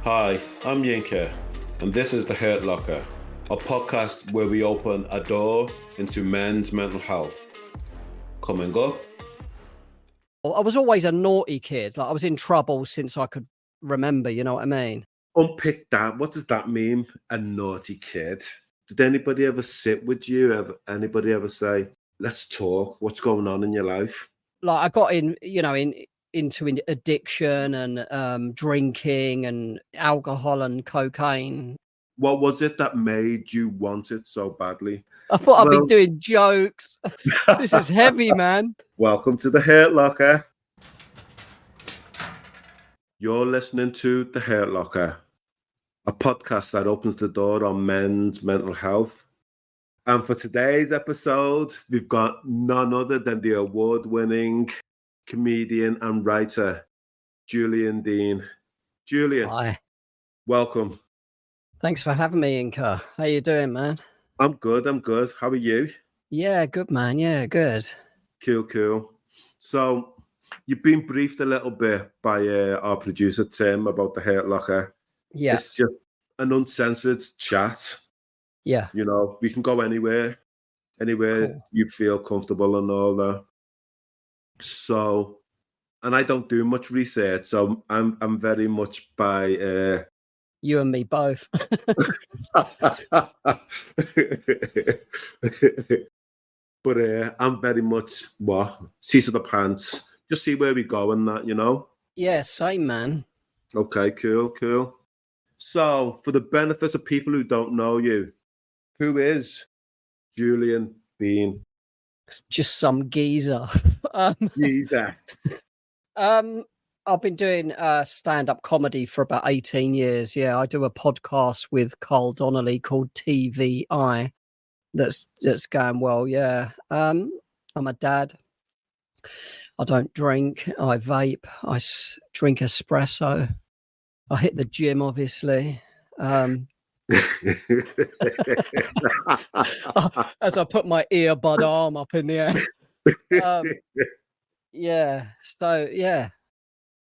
Hi, I'm Yinka, and this is The Hurt Locker, a podcast where we open a door into men's mental health. Coming up. I was always a naughty kid. Like I was in trouble since I could remember, you know what I mean? Unpick that. What does that mean, a naughty kid? Did anybody ever sit with you? Anybody ever say, let's talk, what's going on in your life? Like I got into addiction and drinking and alcohol and cocaine. What was it that made you want it so badly? I thought I'd be doing jokes. This is heavy, man. Welcome to The Hurt Locker. You're listening to The Hurt Locker, a podcast that opens the door on men's mental health. And for today's episode, we've got none other than the award-winning comedian and writer, Julian Deane. Julian, Hi. Welcome. Thanks for having me, Yinka. How you doing, man? I'm good. How are you? Yeah, good, man. Yeah, good. Cool. So you've been briefed a little bit by our producer, Tim, about The Hurt Locker. Yeah. It's just an uncensored chat. Yeah. You know, we can go anywhere cool. You feel comfortable and all that. So, and I don't do much research, so I'm very much by you and me both. But I'm very much seat of the pants. Just see where we go and that, you know? Yeah, same, man. Okay, cool. So, for the benefit of people who don't know you, who is Julian Deane? It's just some geezer. Geezer. I've been doing stand-up comedy for about 18 years. Yeah, I do a podcast with Carl Donnelly called TVI. That's going well. Yeah. I'm a dad. I don't drink. I vape. I drink espresso. I hit the gym, obviously. As I put my earbud arm up in the air. Yeah. So, yeah,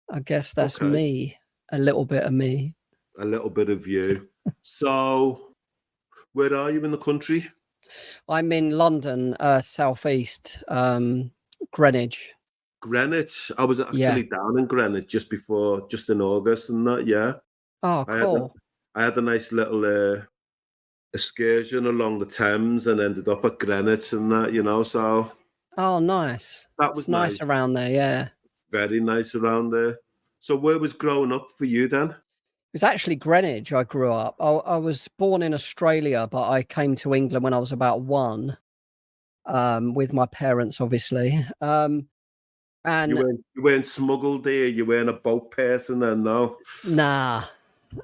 I guess that's me. A little bit of me. A little bit of you. So, where are you in the country? I'm in London, southeast, Greenwich. Greenwich. I was actually down in Greenwich just in August and that, yeah. Oh, cool. I had a nice little excursion along the Thames and ended up at Greenwich and that, you know, so. Oh, nice. That was nice around there, yeah. Very nice around there. So where was growing up for you then? It was actually Greenwich I grew up. I was born in Australia, but I came to England when I was about 1, with my parents, obviously. And you weren't smuggled there? You weren't a boat person then, no? Nah.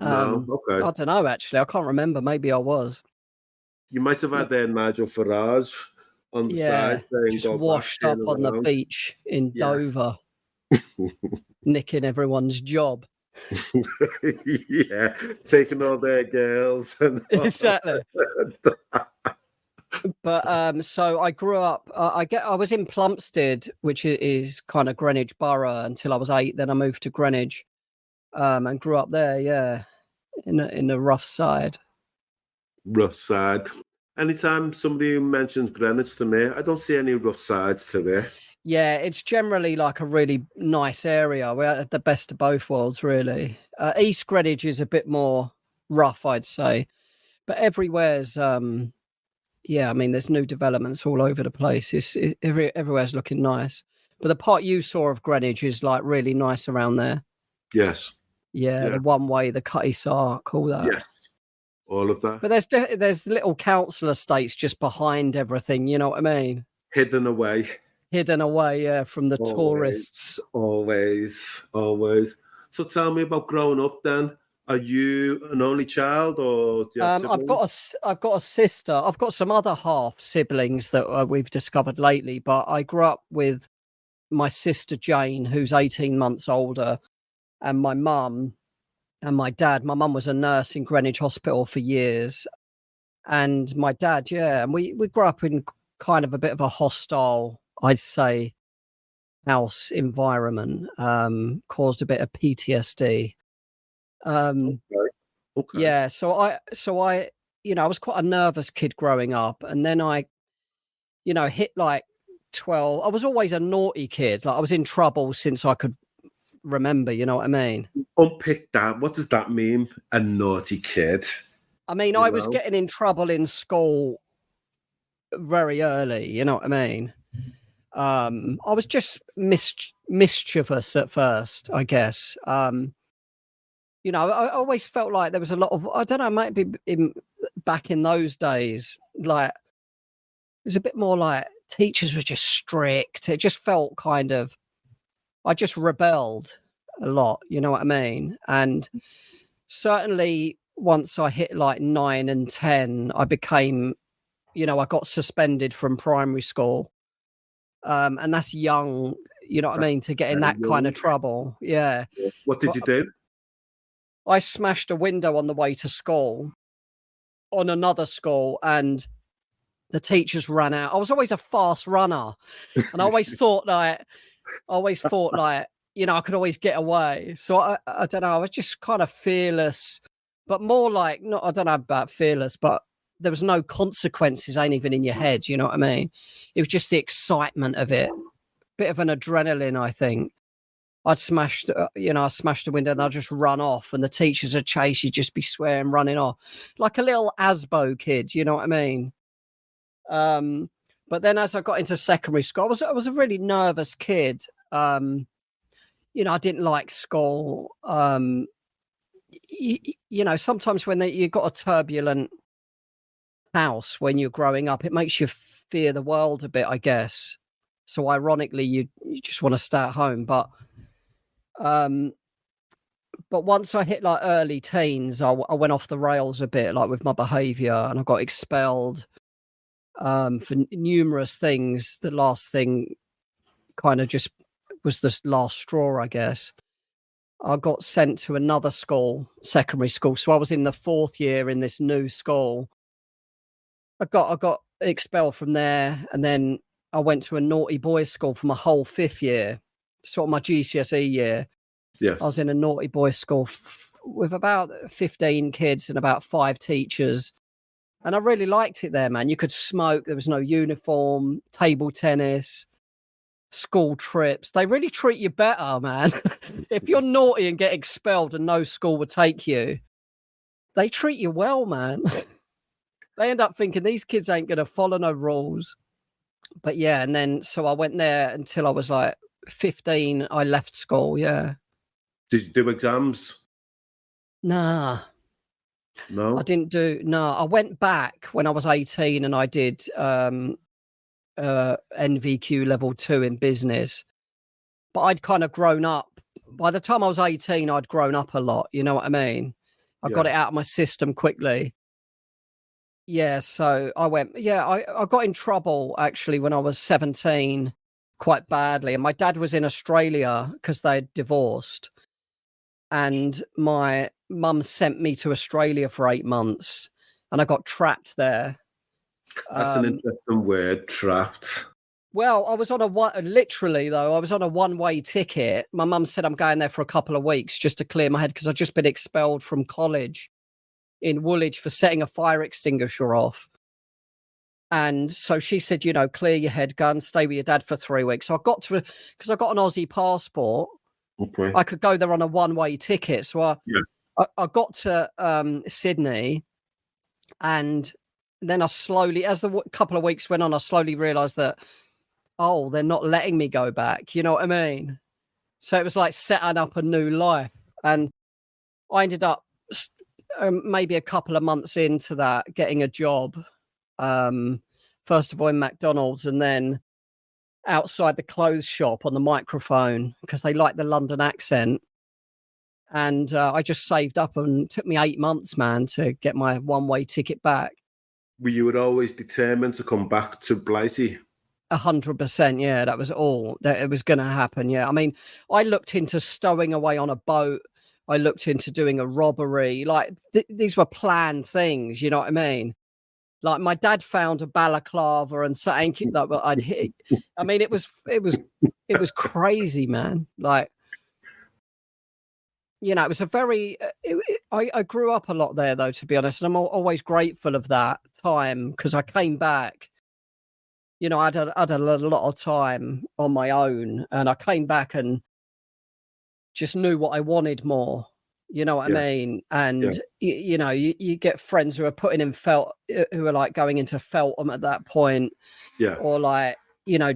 No, okay. I don't know, actually. I can't remember. Maybe I was. You might have had Nigel Farage on the side. Just washed up on the beach in Dover, nicking everyone's job. Yeah, taking all their girls. And exactly. But so I grew up. I was in Plumstead, which is kind of Greenwich Borough, until I was 8. Then I moved to Greenwich, and grew up there. Yeah, in the rough side. Rough side. Anytime somebody mentions Greenwich to me, I don't see any rough sides to it. Yeah, it's generally like a really nice area. We're at the best of both worlds, really. East Greenwich is a bit more rough, I'd say, but everywhere's. Yeah, I mean, there's new developments all over the place. Everywhere's looking nice. But the part you saw of Greenwich is like really nice around there. Yes. Yeah. The one way, the Cutty Sark, all that. Yes. All of that. But there's little council estates just behind everything. You know what I mean? Hidden away. Yeah, from the tourists. Always. So tell me about growing up then. Are you an only child, or do you have siblings? I've got a sister. I've got some other half siblings that we've discovered lately, but I grew up with my sister Jane, who's 18 months older, and my mum and my dad. My mum was a nurse in Greenwich Hospital for years, and my dad, and we grew up in kind of a bit of a hostile, I'd say, house environment. Caused a bit of PTSD. Okay. Yeah, so I, I was quite a nervous kid growing up, and then I, hit like 12. I was always a naughty kid. Like I was in trouble since I could remember. You know what I mean? Unpick that. What does that mean? A naughty kid. I mean, I was getting in trouble in school very early. You know what I mean? I was just mischievous at first, I guess. I always felt like there was a lot of, I don't know, maybe back in those days, like it was a bit more like teachers were just strict. It just felt kind of, I just rebelled a lot, you know what I mean? And certainly once I hit like 9 and 10, I became, I got suspended from primary school. And that's young, you know what I mean, to get in that kind of trouble. Yeah. What did you do? I smashed a window on the way to school on another school, and the teachers ran out. I was always a fast runner, and I always thought like, I could always get away. So I don't know, I was just kind of fearless, but more like, I don't know about fearless, but there was no consequences, ain't even in your head. You know what I mean? It was just the excitement of it. Bit of an adrenaline, I think. I smashed the window and I'd just run off, and the teachers would chase you, just be swearing, running off like a little Asbo kid. You know what I mean? But then as I got into secondary school, I was a really nervous kid. I didn't like school. Sometimes when you got a turbulent house when you're growing up, it makes you fear the world a bit, I guess. So ironically, you just want to stay at home. But once I hit like early teens, I went off the rails a bit, like with my behaviour, and I got expelled for numerous things. The last thing kind of just was the last straw, I guess. I got sent to another school, secondary school. So I was in the 4th year in this new school. I got expelled from there, and then I went to a naughty boys school for my whole 5th year, sort of my GCSE year. Yes. I was in a naughty boys school with about 15 kids and about 5 teachers. And I really liked it there, man. You could smoke. There was no uniform, table tennis, school trips. They really treat you better, man. If you're naughty and get expelled and no school would take you, they treat you well, man. They end up thinking these kids ain't going to follow no rules. But yeah, and then so I went there until I was like 15. I left school, yeah. Did you do exams? Nah. No? I didn't do, no. I went back when I was 18 and I did NVQ level 2 in business. But I'd kind of grown up. By the time I was 18, I'd grown up a lot. You know what I mean? I got it out of my system quickly. Yeah, so I went, I got in trouble actually when I was 17 quite badly. And my dad was in Australia because they'd divorced. And my mum sent me to Australia for 8 months, and I got trapped there. That's an interesting word, trapped. Well, I was on literally though, I was on a one-way ticket. My mum said I'm going there for a couple of weeks just to clear my head because I'd just been expelled from college in Woolwich for setting a fire extinguisher off. And so she said, clear your head, go and stay with your dad for 3 weeks. So I got to, because I got an Aussie passport, okay, I could go there on a one-way ticket. So I got to Sydney, and then I slowly, as the couple of weeks went on, I slowly realised that, they're not letting me go back. You know what I mean? So it was like setting up a new life. And I ended up maybe a couple of months into that getting a job, first of all in McDonald's, and then outside the clothes shop on the microphone because they like the London accent. And I just saved up, and it took me 8 months, man, to get my one-way ticket back. Were you always determined to come back to Blighty? 100%, yeah. That was all that it was going to happen. Yeah, I mean, I looked into stowing away on a boat. I looked into doing a robbery. Like these were planned things. You know what I mean? Like my dad found a balaclava and something that I'd hit. I mean, it was crazy, man. Like, it was a very, I grew up a lot there though, to be honest. And I'm always grateful of that time because I came back, I had a lot of time on my own and I came back and just knew what I wanted more. You know what I mean? And, you get friends who are putting in who are like going into Feltham at that point. Yeah. Or like,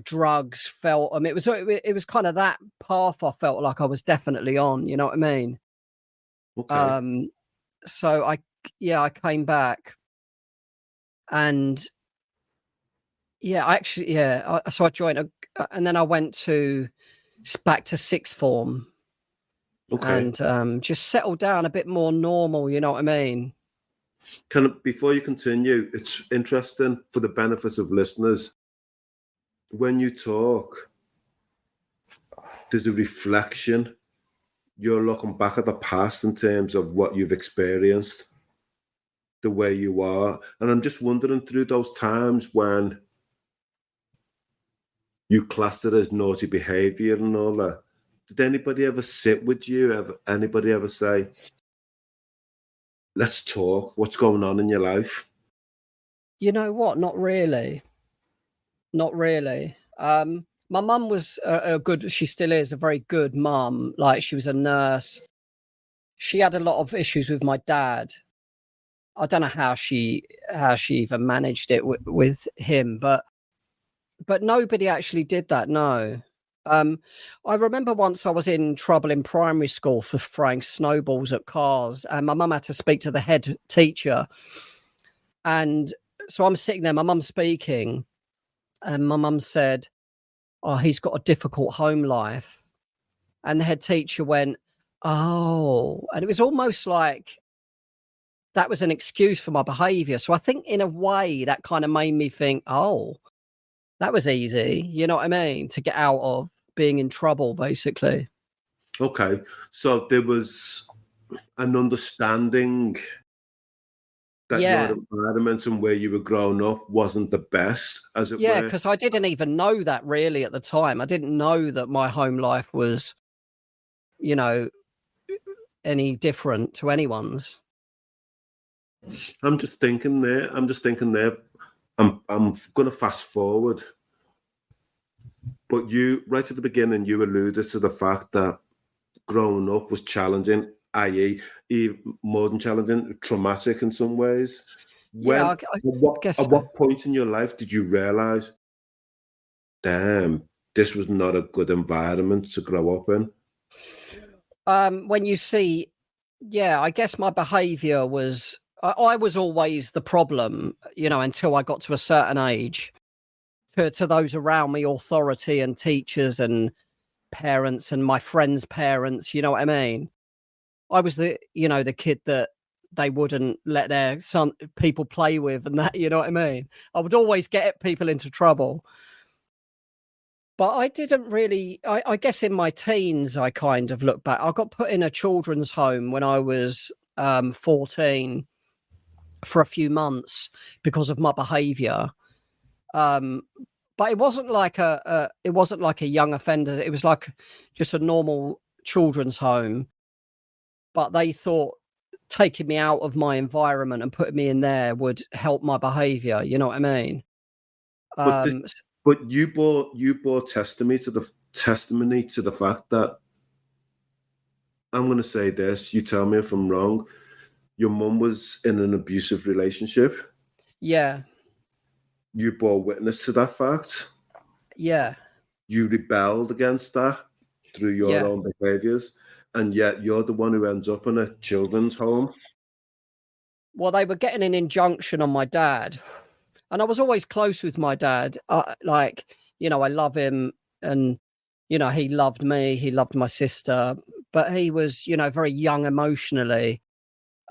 drugs, Feltham. It was kind of that path I felt like I was definitely on. You know what I mean? Okay. So I came back and so I joined and then I went back to sixth form. Okay. And just settle down a bit more normal, you know what I mean? Before you continue, it's interesting for the benefits of listeners. When you talk, there's a reflection. You're looking back at the past in terms of what you've experienced, the way you are. And I'm just wondering, through those times when you classed it as naughty behavior and all that, did anybody ever sit with you? Anybody ever say, let's talk, what's going on in your life? You know what? Not really. Not really. My mum was she still is a very good mum. Like she was a nurse. She had a lot of issues with my dad. I don't know how she even managed it with him, but nobody actually did that. No. I remember once I was in trouble in primary school for throwing snowballs at cars, and my mum had to speak to the head teacher. And so I'm sitting there, my mum's speaking, and my mum said, "Oh, he's got a difficult home life." And the head teacher went, "Oh," and it was almost like that was an excuse for my behaviour. So I think in a way that kind of made me think, "Oh, that was easy," you know what I mean, to get out of being in trouble, basically. Okay, so there was an understanding that your environment and where you were growing up wasn't the best, as it were. Yeah, because I didn't even know that really at the time. I didn't know that my home life was, any different to anyone's. I'm just thinking there. I'm going to fast forward. But you, right at the beginning, you alluded to the fact that growing up was challenging, i.e., more than challenging, traumatic in some ways. I guess at what point in your life did you realise, damn, this was not a good environment to grow up in? When you see, I guess my behaviour was, I was always the problem, until I got to a certain age. To those around me, authority and teachers and parents and my friends' parents, you know what I mean? I was the kid that they wouldn't let their people play with and that, you know what I mean? I would always get people into trouble. But I didn't really, I guess in my teens, I kind of look back. I got put in a children's home when I was 14 for a few months because of my behaviour. But it wasn't like a young offender. It was like just a normal children's home. But they thought taking me out of my environment and putting me in there would help my behaviour. You know what I mean? But you bore testimony to the fact that, I'm going to say this. You tell me if I'm wrong. Your mum was in an abusive relationship. Yeah. You bore witness to that fact. Yeah. You rebelled against that through your own behaviours, and yet you're the one who ends up in a children's home. Well, they were getting an injunction on my dad, and I was always close with my dad. I love him, and he loved me. He loved my sister, but he was, very young emotionally.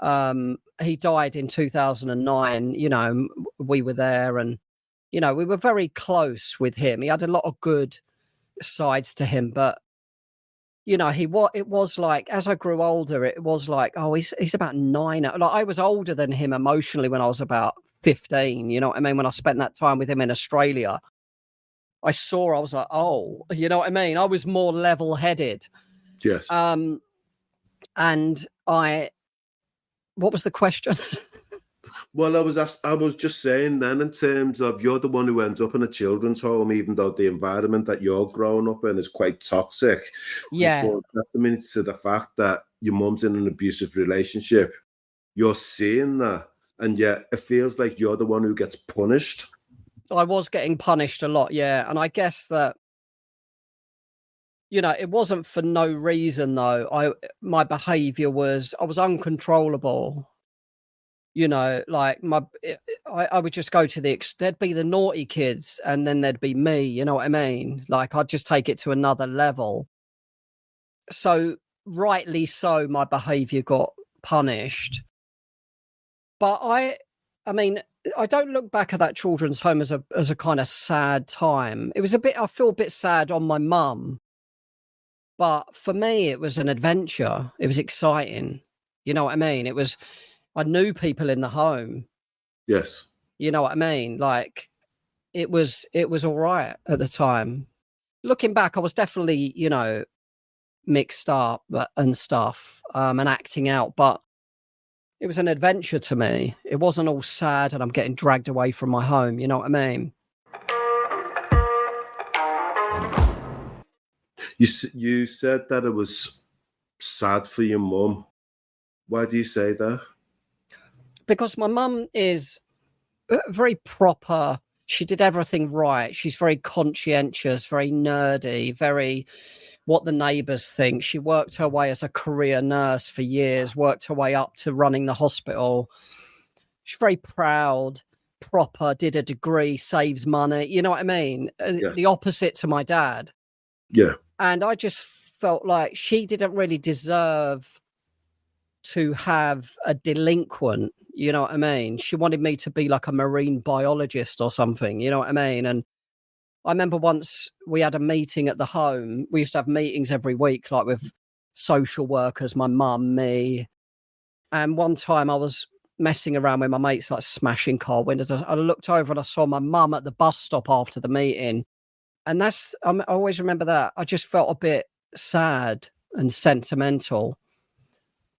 He died in 2009. We were there, and we were very close with him. He had a lot of good sides to him, but it was like, as I grew older, it was like, oh, he's about 9. Like I was older than him emotionally when I was about 15. You know what I mean? When I spent that time with him in Australia, I was like, oh, you know what I mean? I was more level-headed. Yes. And And what was the question? Well, I was just saying then, in terms of you're the one who ends up in a children's home, even though the environment that you're growing up in is quite toxic. Yeah. But testimony to the fact that your mum's in an abusive relationship, you're seeing that, and yet it feels like you're the one who gets punished. I was getting punished a lot, yeah. And I guess that, you know, it wasn't for no reason though. My behavior was, I was uncontrollable. You know, like I would just go to there'd be the naughty kids and then there'd be me, you know what I mean? Like I'd just take it to another level. So rightly so, my behavior got punished. But I mean, I don't look back at that children's home as a kind of sad time. It was I feel a bit sad on my mum. But for me, it was an adventure. It was exciting. You know what I mean? I knew people in the home. Yes. You know what I mean? Like it was all right at the time. Looking back, I was definitely, you know, mixed up and stuff, and acting out, but it was an adventure to me. It wasn't all sad and I'm getting dragged away from my home. You know what I mean? You said that it was sad for your mum. Why do you say that? Because my mum is very proper. She did everything right. She's very conscientious, very nerdy, very what the neighbours think. She worked her way as a career nurse for years, worked her way up to running the hospital. She's very proud, proper, did a degree, saves money. You know what I mean? Yes. The opposite to my dad. Yeah. And I just felt like she didn't really deserve to have a delinquent, you know what I mean? She wanted me to be like a marine biologist or something, you know what I mean? And I remember once we had a meeting at the home. We used to have meetings every week, like with social workers, my mum, me. And one time I was messing around with my mates, like smashing car windows. I looked over and I saw my mum at the bus stop after the meeting. And I always remember that. I just felt a bit sad and sentimental.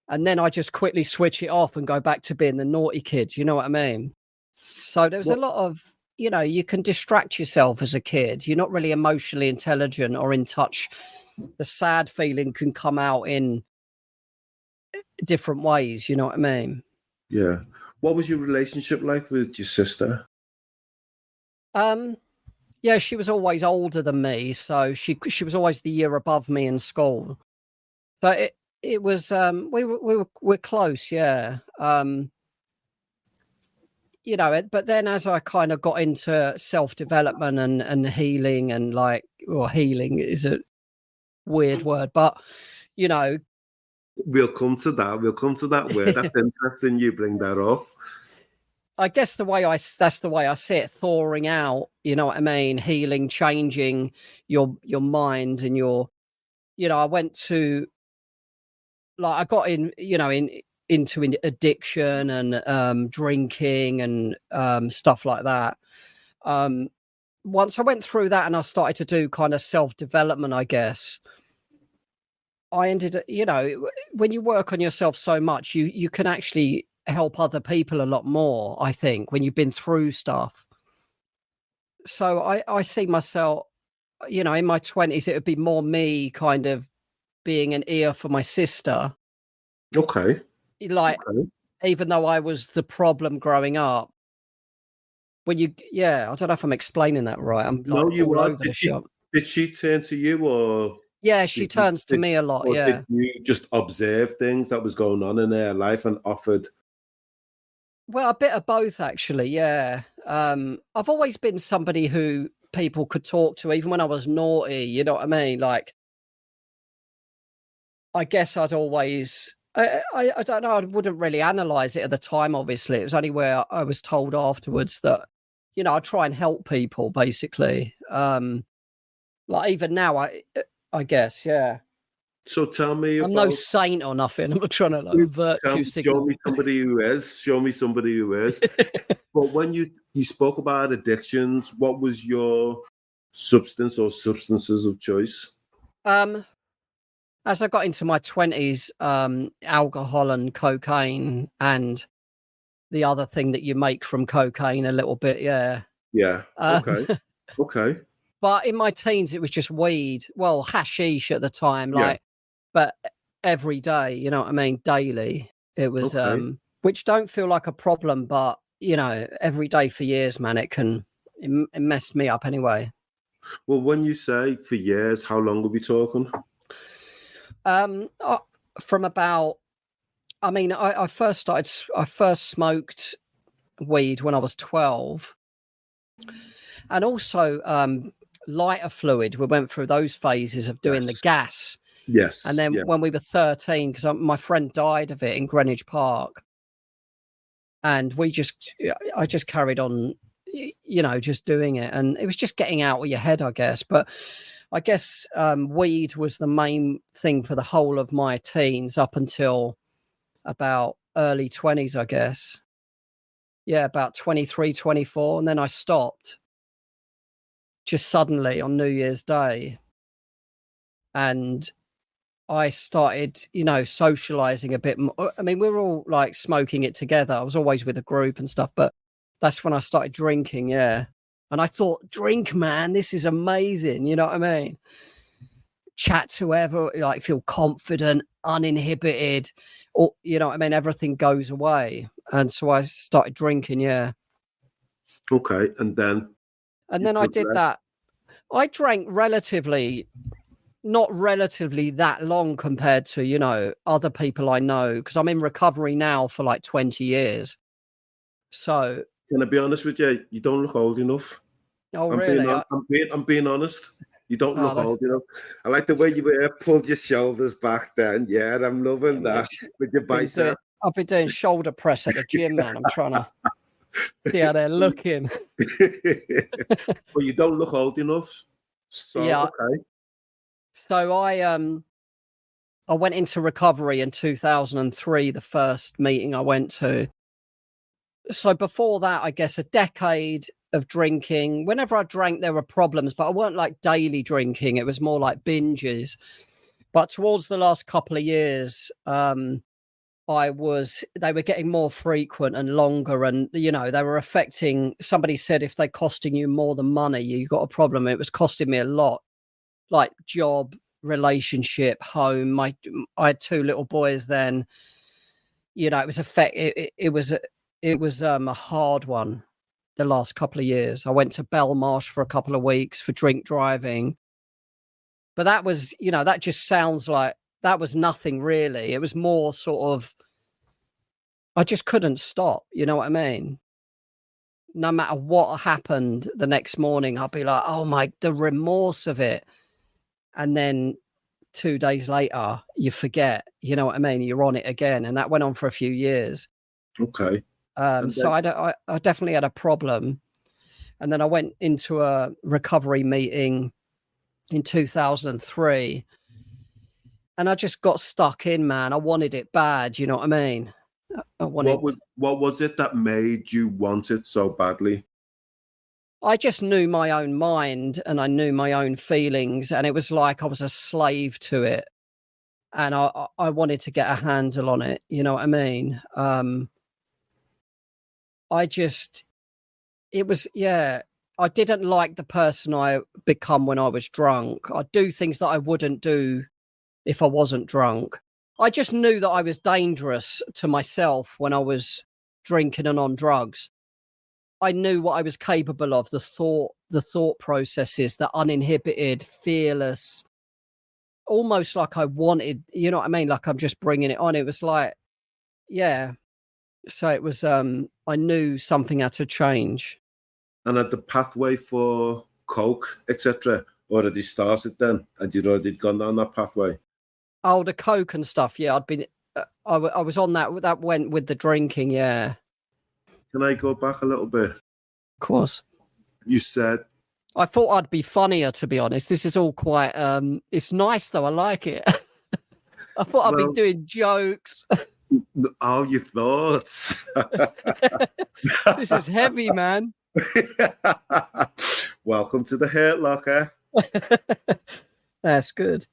And then I just quickly switch it off and go back to being the naughty kid. You know what I mean? So there was a lot of, you know, you can distract yourself as a kid. You're not really emotionally intelligent or in touch. The sad feeling can come out in different ways. You know what I mean? Yeah. What was your relationship like with your sister? Yeah, she was always older than me. So she was always the year above me in school. But it was, we're close. Yeah. You know, but then as I kind of got into self-development and healing and like, well, healing is a weird word, but, you know. We'll come to that word. That's interesting you bring that up. I guess that's the way I see it, thawing out, you know what I mean? Healing, changing your mind and your, you know, I went to, like, I got in, you know, into addiction and drinking and stuff like that. Once I went through that and I started to do kind of self-development, I guess, I ended, you know, when you work on yourself so much, you can actually help other people a lot more, I think, when you've been through stuff. So I see myself, you know, in my 20s, it would be more me kind of being an ear for my sister. Okay. Like, even though I was the problem growing up, I don't know if I'm explaining that right. I'm like, no, you all are. over the shop. Did she turn to you or? Yeah, she turns to me a lot. Or Yeah. did you just observe things that was going on in her life and offered? Well, a bit of both, actually. Yeah. I've always been somebody who people could talk to, even when I was naughty. You know what I mean? Like, I guess I'd always. I don't know. I wouldn't really analyze it at the time. Obviously, it was only where I was told afterwards that, you know, I try and help people. Basically, like even now, I guess, yeah. So tell me I'm about. no saint or nothing. I'm not trying to like virtue signal. Show me somebody who is. Show me somebody who is. But when you spoke about addictions, what was your substance or substances of choice? as I got into my 20s, alcohol and cocaine and the other thing that you make from cocaine a little bit, yeah. Yeah. Okay. Okay. But in my teens, it was just weed. Well, hashish at the time, Yeah. like, but every day, you know what I mean? Daily. It was, Okay. which don't feel like a problem, but, you know, every day for years, man, it messed me up anyway. Well, when you say for years, how long are we talking? From about, I mean, I first smoked weed when I was 12. And also lighter fluid. We went through those phases of doing the gas. Yes. And then Yeah. when we were 13, because my friend died of it in Greenwich Park. And I just carried on, you know, just doing it. And it was just getting out of your head, I guess. But I guess weed was the main thing for the whole of my teens up until about early 20s, I guess. Yeah, about 23, 24. And then I stopped just suddenly on New Year's Day. And I started, you know, socializing a bit more. I mean, we were all like smoking it together. I was always with a group and stuff, but that's when I started drinking. Yeah. And I thought, drink, man, this is amazing. You know what I mean? Chat to whoever, like feel confident, uninhibited, or, you know what I mean? Everything goes away. And so I started drinking. Yeah. Okay. And then I did that. I drank not relatively that long compared to, you know, other people I know, because I'm in recovery now for like 20 years. So can I be honest with you? You don't look old enough. oh really? I'm being honest. You don't look Oh, old enough. I like the way you pulled your shoulders back then. Yeah, I'm loving that with your bicep. I've been doing shoulder press at the gym, man. I'm trying to see how they're looking. But you don't look old enough. So Yeah. okay. So I went into recovery in 2003, the first meeting I went to. So before that, I guess a decade of drinking. Whenever I drank, there were problems, but I weren't like daily drinking. It was more like binges. But towards the last couple of years, they were getting more frequent and longer, and you know, they were affecting. Somebody said if they're costing you more than money, you got a problem. It was costing me a lot, like job, relationship, home. I had 2 little boys then. You know, it was it was a hard one the last couple of years. I went to Belmarsh for a couple of weeks for drink driving. But that was, you know, that just sounds like that was nothing really. It was more sort of, I just couldn't stop. You know what I mean? No matter what happened the next morning, I'd be like, oh the remorse of it. And then 2 days later, you forget, you know what I mean? You're on it again. And that went on for a few years. Okay. So I definitely had a problem. And then I went into a recovery meeting in 2003. And I just got stuck in, man. I wanted it bad. You know what I mean? What was it that made you want it so badly? I just knew my own mind and I knew my own feelings. And it was like I was a slave to it. And I wanted to get a handle on it. You know what I mean? I didn't like the person I become when I was drunk. I'd do things that I wouldn't do if I wasn't drunk. I just knew that I was dangerous to myself when I was drinking and on drugs. I knew what I was capable of, the thought processes, the uninhibited, fearless, almost like I wanted, you know what I mean? Like I'm just bringing it on. It was like, yeah. So it was, I knew something had to change. And had the pathway for coke, etc., already started then? And you'd already gone down that pathway? Oh, the coke and stuff. Yeah, I'd been, I was on that. That went with the drinking. Yeah. Can I go back a little bit? Of course. You said... I thought I'd be funnier, to be honest. This is all quite, it's nice though. I like it. I thought I'd be doing jokes. Oh, you thought? This is heavy, man. Welcome to the Hurt Locker. That's good.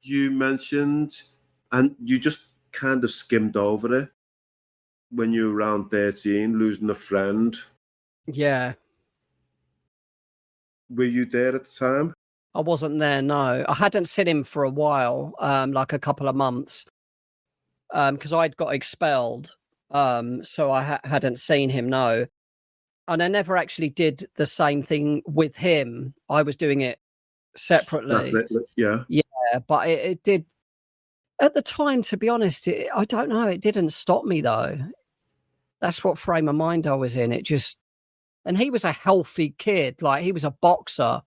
you mentioned, and you just kind of skimmed over it when you were around 13, losing a friend. Yeah. Were you there at the time? I wasn't there, no. I hadn't seen him for a while, like a couple of months, because I'd got expelled. So I hadn't seen him, no. And I never actually did the same thing with him. I was doing it separately. Yeah. Yeah, but it did at the time, to be honest, I don't know, it didn't stop me though. That's what frame of mind I was in. It just, and he was a healthy kid, like he was a boxer.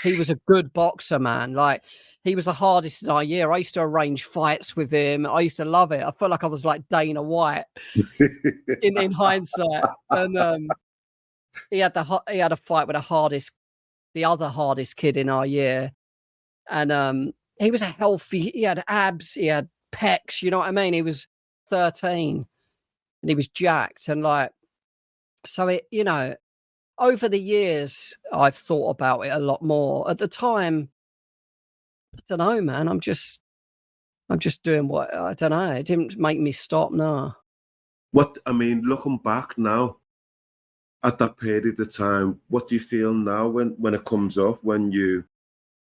He was a good boxer, man. Like he was the hardest in our year. I used to arrange fights with him. I used to love it. I felt like I was like Dana White in hindsight. And he had a fight with the other hardest kid in our year. And he was a healthy, he had abs, he had pecs, you know what I mean? He was 13 and he was jacked. And like, so it, you know, over the years, I've thought about it a lot more. At the time, I don't know, man. I'm just doing what, I don't know. It didn't make me stop, no. What, I mean, looking back now at that period of time, what do you feel now when it comes up, when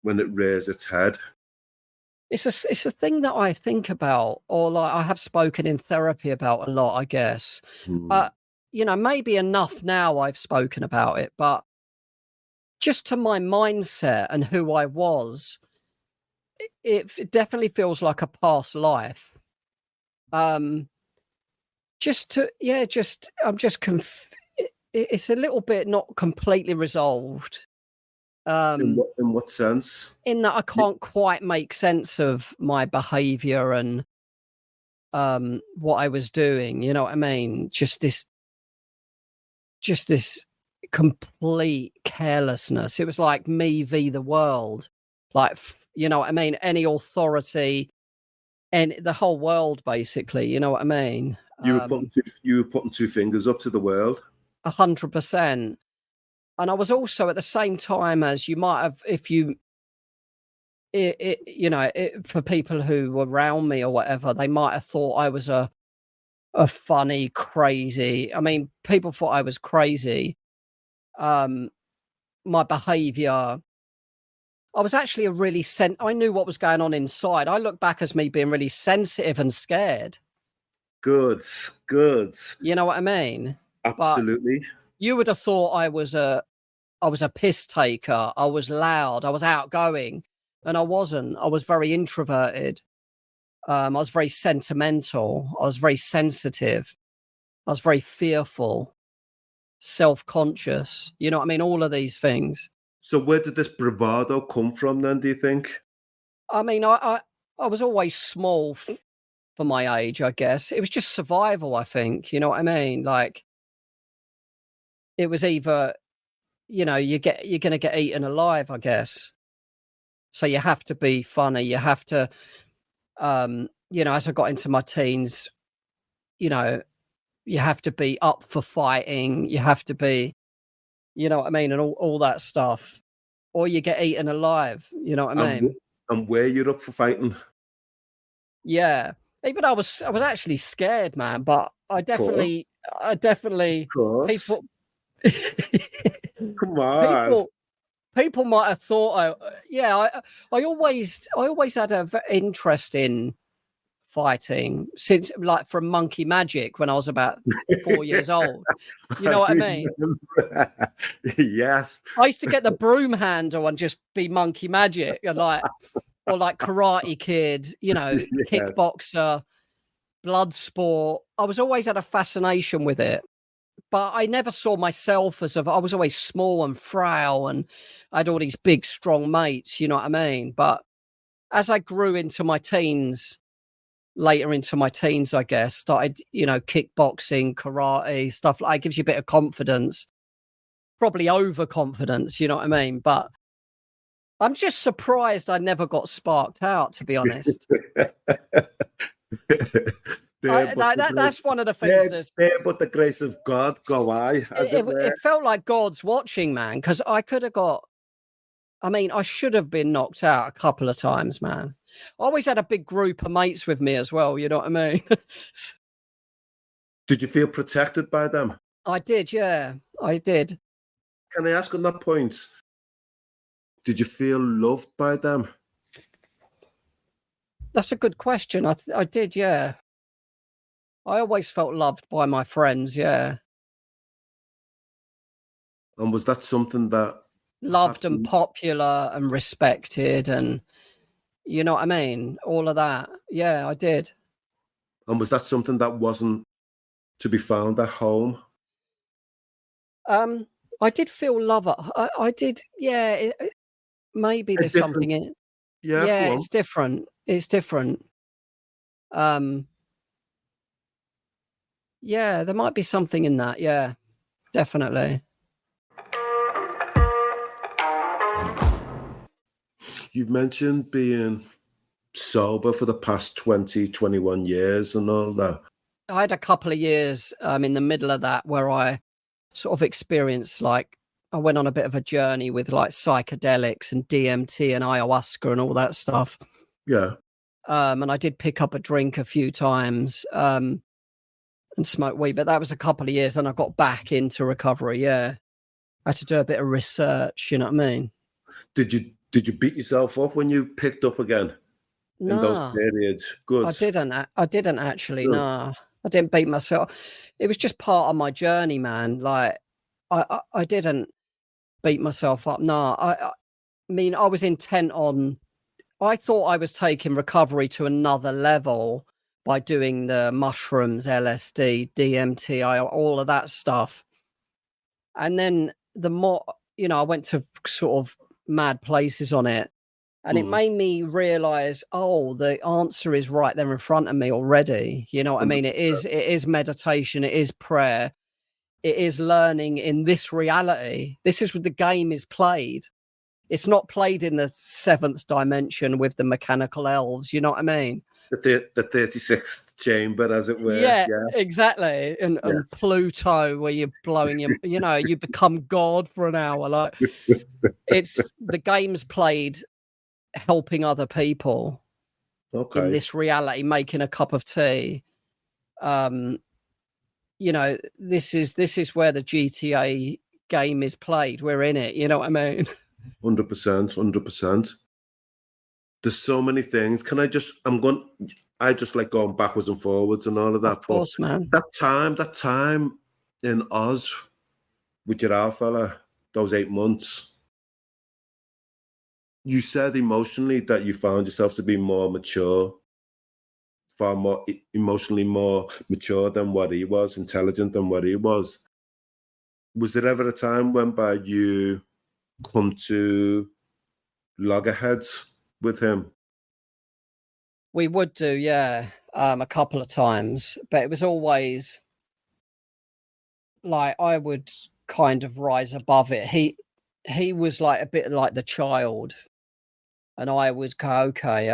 it rears its head? It's a thing that I think about, or like I have spoken in therapy about a lot, I guess. But you know, maybe enough now I've spoken about it, but just to my mindset and who I was, it definitely feels like a past life. I'm just it's a little bit not completely resolved. In what sense? In that I can't quite make sense of my behavior and what I was doing, you know what I mean? Just this complete carelessness. It was like me v the world. Like, you know what I mean? Any authority and the whole world, basically, you know what I mean? You were putting two fingers up to the world. 100%. And I was also at the same time as you might have, if you, for people who were around me or whatever, they might have thought I was a funny, crazy. I mean, people thought I was crazy. My behavior, I was actually I knew what was going on inside. I look back as me being really sensitive and scared. Good. You know what I mean? Absolutely. But you would have thought I was a piss taker. I was loud. I was outgoing, and I wasn't. I was very introverted. I was very sentimental. I was very sensitive. I was very fearful, self-conscious. You know what I mean? All of these things. So where did this bravado come from then, do you think? I mean, I was always small for my age, I guess. It was just survival, I think. You know what I mean? Like, it was either, you know, you're going to get eaten alive, I guess. So you have to be funny. You have to, you know, as I got into my teens, you know, you have to be up for fighting. You have to be, you know what I mean? And all that stuff. Or you get eaten alive. You know what I mean? And where you're up for fighting. Yeah. Even I was actually scared, man, but I definitely people Come on. People might have thought I always had an interest in fighting since, like, from Monkey Magic when I was about 4 years old. You know what I mean? Yes. I used to get the broom handle and just be Monkey Magic, and like, or like Karate Kid, you know, yes. Kickboxer, blood sport. I was always had a fascination with it, but I never saw myself as I was always small and frail, and I had all these big, strong mates. You know what I mean? But as I grew into my teens, later into my teens, I guess, started, you know, kickboxing, karate, stuff like that. Gives you a bit of confidence, probably overconfidence, you know what I mean? But I'm just surprised I never got sparked out, to be honest. That's one of the things. But the grace of God, go I. It felt like God's watching, man, because I could have got I mean, I should have been knocked out a couple of times, man. I always had a big group of mates with me as well, you know what I mean? Did you feel protected by them? I did, yeah, I did. Can I ask on that point, did you feel loved by them? That's a good question. I did, yeah. I always felt loved by my friends, yeah. And was that something that Loved and popular and respected, and you know what I mean? All of that. Yeah, I did. And was that something that wasn't to be found at home? I did feel love. I did, yeah. Maybe there's something in it. Yeah, Yeah, go on. it's different. It's different. Yeah, there might be something in that. Yeah, definitely. You've mentioned being sober for the past 20, 21 years and all that. I had a couple of years in the middle of that where I sort of experienced, like, I went on a bit of a journey with like psychedelics and DMT and ayahuasca and all that stuff. Yeah. And I did pick up a drink a few times and smoke weed, but that was a couple of years. And I got back into recovery. Yeah, I had to do a bit of research. You know what I mean? Did you beat yourself up when you picked up again in those No, periods? Good. I didn't actually. Good. No, I didn't beat myself. It was just part of my journey, man. Like I didn't beat myself up. No, I mean, I was intent on. I thought I was taking recovery to another level by doing the mushrooms, LSD, DMT, all of that stuff. And then the more, I went to sort of mad places on it. And it made me realize, oh, the answer is right there in front of me already. You know what I mean? It is meditation. It is prayer. It is learning in this reality. This is what the game is played. It's not played in the seventh dimension with the mechanical elves. You know what I mean? The 36th chamber, as it were. Yeah. Exactly. And Pluto, where you're blowing you become God for an hour. Like, it's the game's played helping other people in this reality, making a cup of tea. This is where the GTA game is played. We're in it. You know what I mean? 100%. There's so many things. I just like going backwards and forwards and all of that. Of course, man. That time in Oz with your old fella, those 8 months, you said emotionally that you found yourself to be more mature, far more emotionally more mature than what he was, intelligent than what he was. Was there ever a time whereby you come to loggerheads with him? We would do, yeah, a couple of times, but it was always like I would kind of rise above it. He was like a bit like the child, and I would go, okay.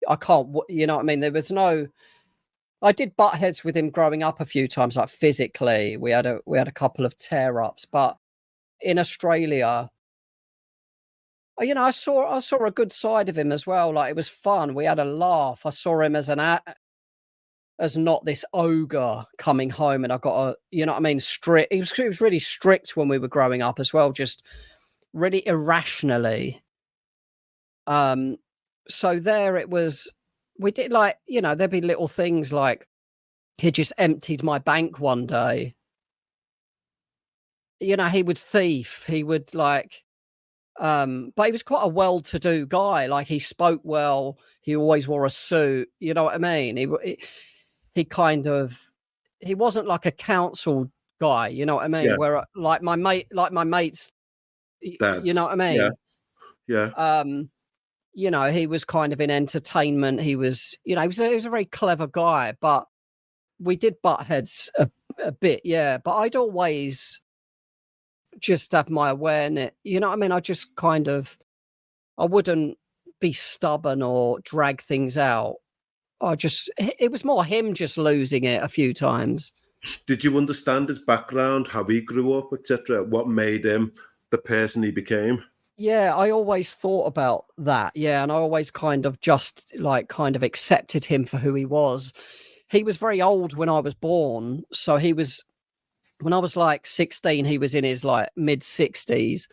I can't, you know what I mean? There was no. I did butt heads with him growing up a few times, like physically. We had a couple of tear ups, but in Australia, I saw a good side of him as well. Like, it was fun. We had a laugh. I saw him as as not this ogre coming home, and I got strict. He was really strict when we were growing up as well, just really irrationally. So there it was. We did, like, there'd be little things like he just emptied my bank one day. He would thief. He would like. But he was quite a well-to-do guy. Like, he spoke well. He always wore a suit. You know what I mean? He he wasn't like a council guy. You know what I mean? Yeah. Where like my mates. You know what I mean? Yeah. He was kind of in entertainment. He was a very clever guy. But we did butt heads a bit, yeah. But I'd always just have my awareness, you know what I mean? I just I wouldn't be stubborn or drag things out. It was more him just losing it a few times. Did you understand his background, how he grew up, etc.? What made him the person he became. Yeah, I always thought about that. Yeah, and I always kind of accepted him for who he was. He was very old when I was born, so when I was like 16, he was in his like mid 60s.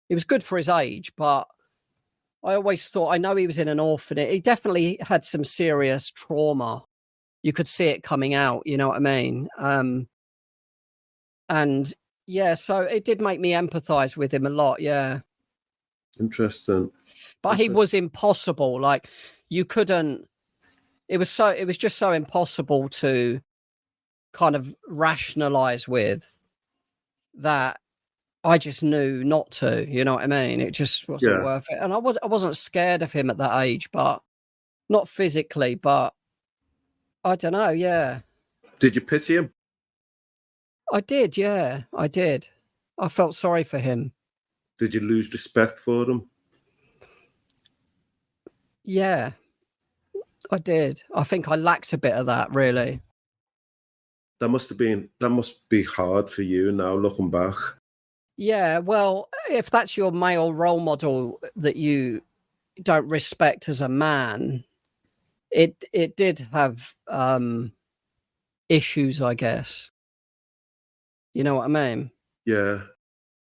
He was good for his age, but I always thought, I know he was in an orphanage. He definitely had some serious trauma. You could see it coming out, you know what I mean? And yeah, so it did make me empathize with him a lot. Yeah. Interesting. But he was impossible. Like, you couldn't, it was just so impossible to kind of rationalize with, that I just knew not to, you know what I mean? It just wasn't worth it. And I wasn't scared of him at that age, but not physically, but I don't know. Yeah. Did you pity him? I did. Yeah, I did. I felt sorry for him. Did you lose respect for him? Yeah, I did. I think I lacked a bit of that, really. That must be hard for you now, looking back. Yeah, well, if that's your male role model that you don't respect as a man, it did have issues, I guess. You know what I mean? Yeah.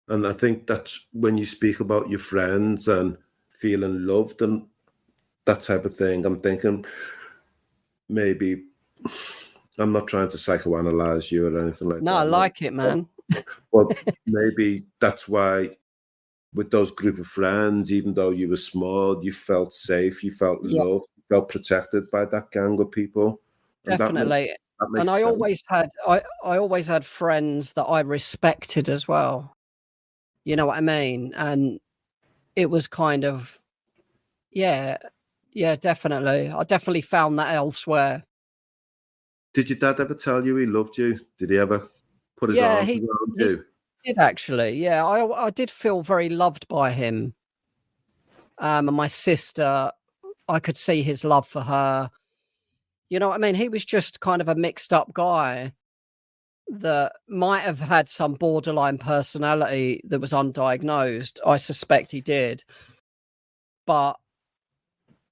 And I think that's when you speak about your friends and feeling loved and that type of thing, I'm thinking maybe, I'm not trying to psychoanalyze you or anything like that. No, I like it, man. But maybe that's why with those group of friends, even though you were small, you felt safe, you felt loved, you felt protected by that gang of people. And definitely. that makes And I sense. always had friends that I respected as well. You know what I mean? And it was kind of, yeah, definitely. I definitely found that elsewhere. Did your dad ever tell you he loved you? Did he ever put his arms around you? He did, actually. Yeah, I did feel very loved by him. And my sister, I could see his love for her. You know what I mean? He was just kind of a mixed up guy that might have had some borderline personality that was undiagnosed. I suspect he did. But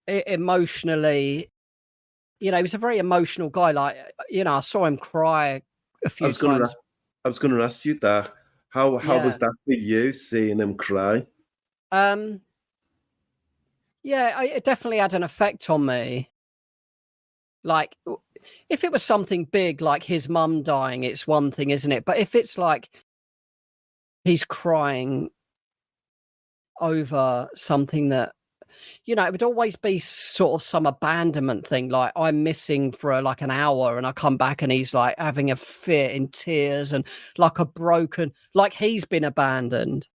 emotionally, you know, he was a very emotional guy. Like, you know, I saw him cry a few times. I was going to ask you that. How was that for you, seeing him cry? Yeah, it definitely had an effect on me. Like, if it was something big like his mum dying, it's one thing, isn't it? But if it's like he's crying over something that, you know, it would always be sort of some abandonment thing. Like, I'm missing for like an hour and I come back and he's like having a fit in tears and like like he's been abandoned.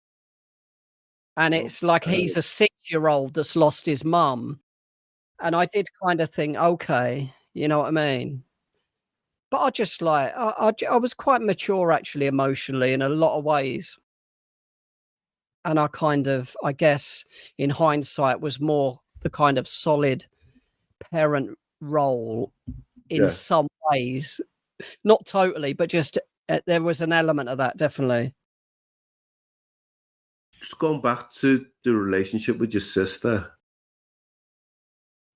And it's like he's a 6-year-old that's lost his mum. And I did kind of think, okay, you know what I mean? But I just like, I was quite mature actually emotionally in a lot of ways. And I kind of, I guess in hindsight, was more the kind of solid parent role in some ways. Not totally, but just there was an element of that, definitely. Just going back to the relationship with your sister,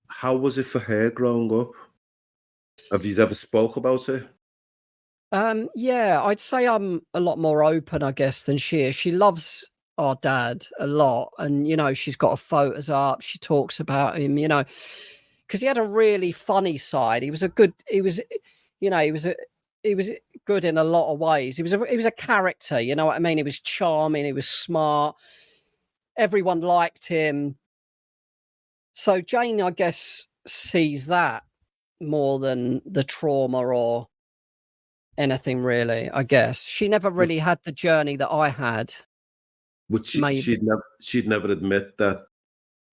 how was it for her growing up? Have you ever spoke about it? Yeah, I'd say I'm a lot more open, I guess, than she is. She loves our dad a lot, and you know, she's got photos up. She talks about him, you know, because he had a really funny side. He was good in a lot of ways. He was a character, you know what I mean? He was charming, he was smart, everyone liked him. So Jane, I guess, sees that more than the trauma or anything, really. I guess she never really had the journey that I had. Would she'd never admit that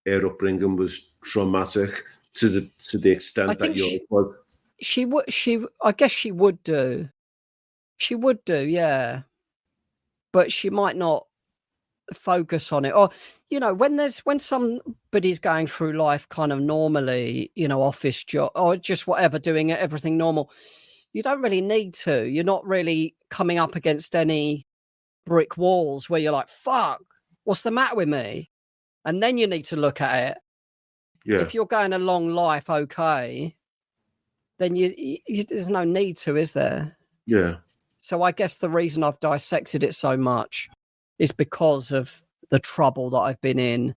her upbringing was traumatic to the extent that yours was? I guess she would do. She would do, yeah. But she might not focus on it. Or, you know, when somebody's going through life kind of normally, you know, office job or just whatever, doing everything normal, you don't really need to. You're not really coming up against any brick walls where you're like, fuck, what's the matter with me? And then you need to look at it. Yeah. If you're going along life okay, then there's no need to, is there? Yeah. So I guess the reason I've dissected it so much is because of the trouble that I've been in,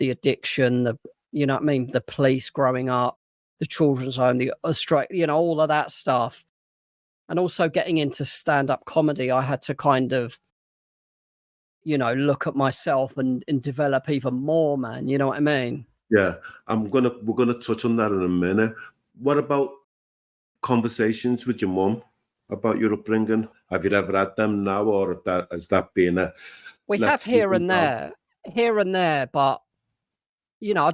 the addiction, you know what I mean, the police growing up, the children's home, the Australia, you know, all of that stuff. And also getting into stand-up comedy, I had to kind of, you know, look at myself and develop even more, man. You know what I mean? Yeah. We're gonna touch on that in a minute. What about conversations with your mum about your upbringing? Have you ever had them now, or has that been a? We have here and there, but you know, I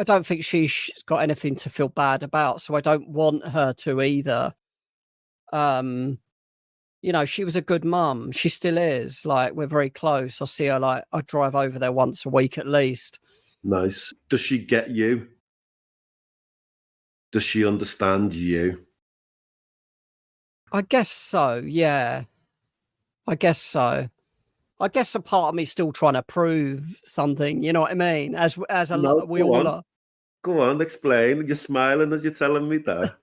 don't think she's got anything to feel bad about, so I don't want her to either. You know, she was a good mum. She still is. Like, we're very close. I see her, like, I drive over there once a week at least. Nice. Does she get you? Does she understand you? I guess so, yeah. I guess so. I guess a part of me still trying to prove something, you know what I mean? As a lot, we all are. Go on, explain. You're smiling as you're telling me that.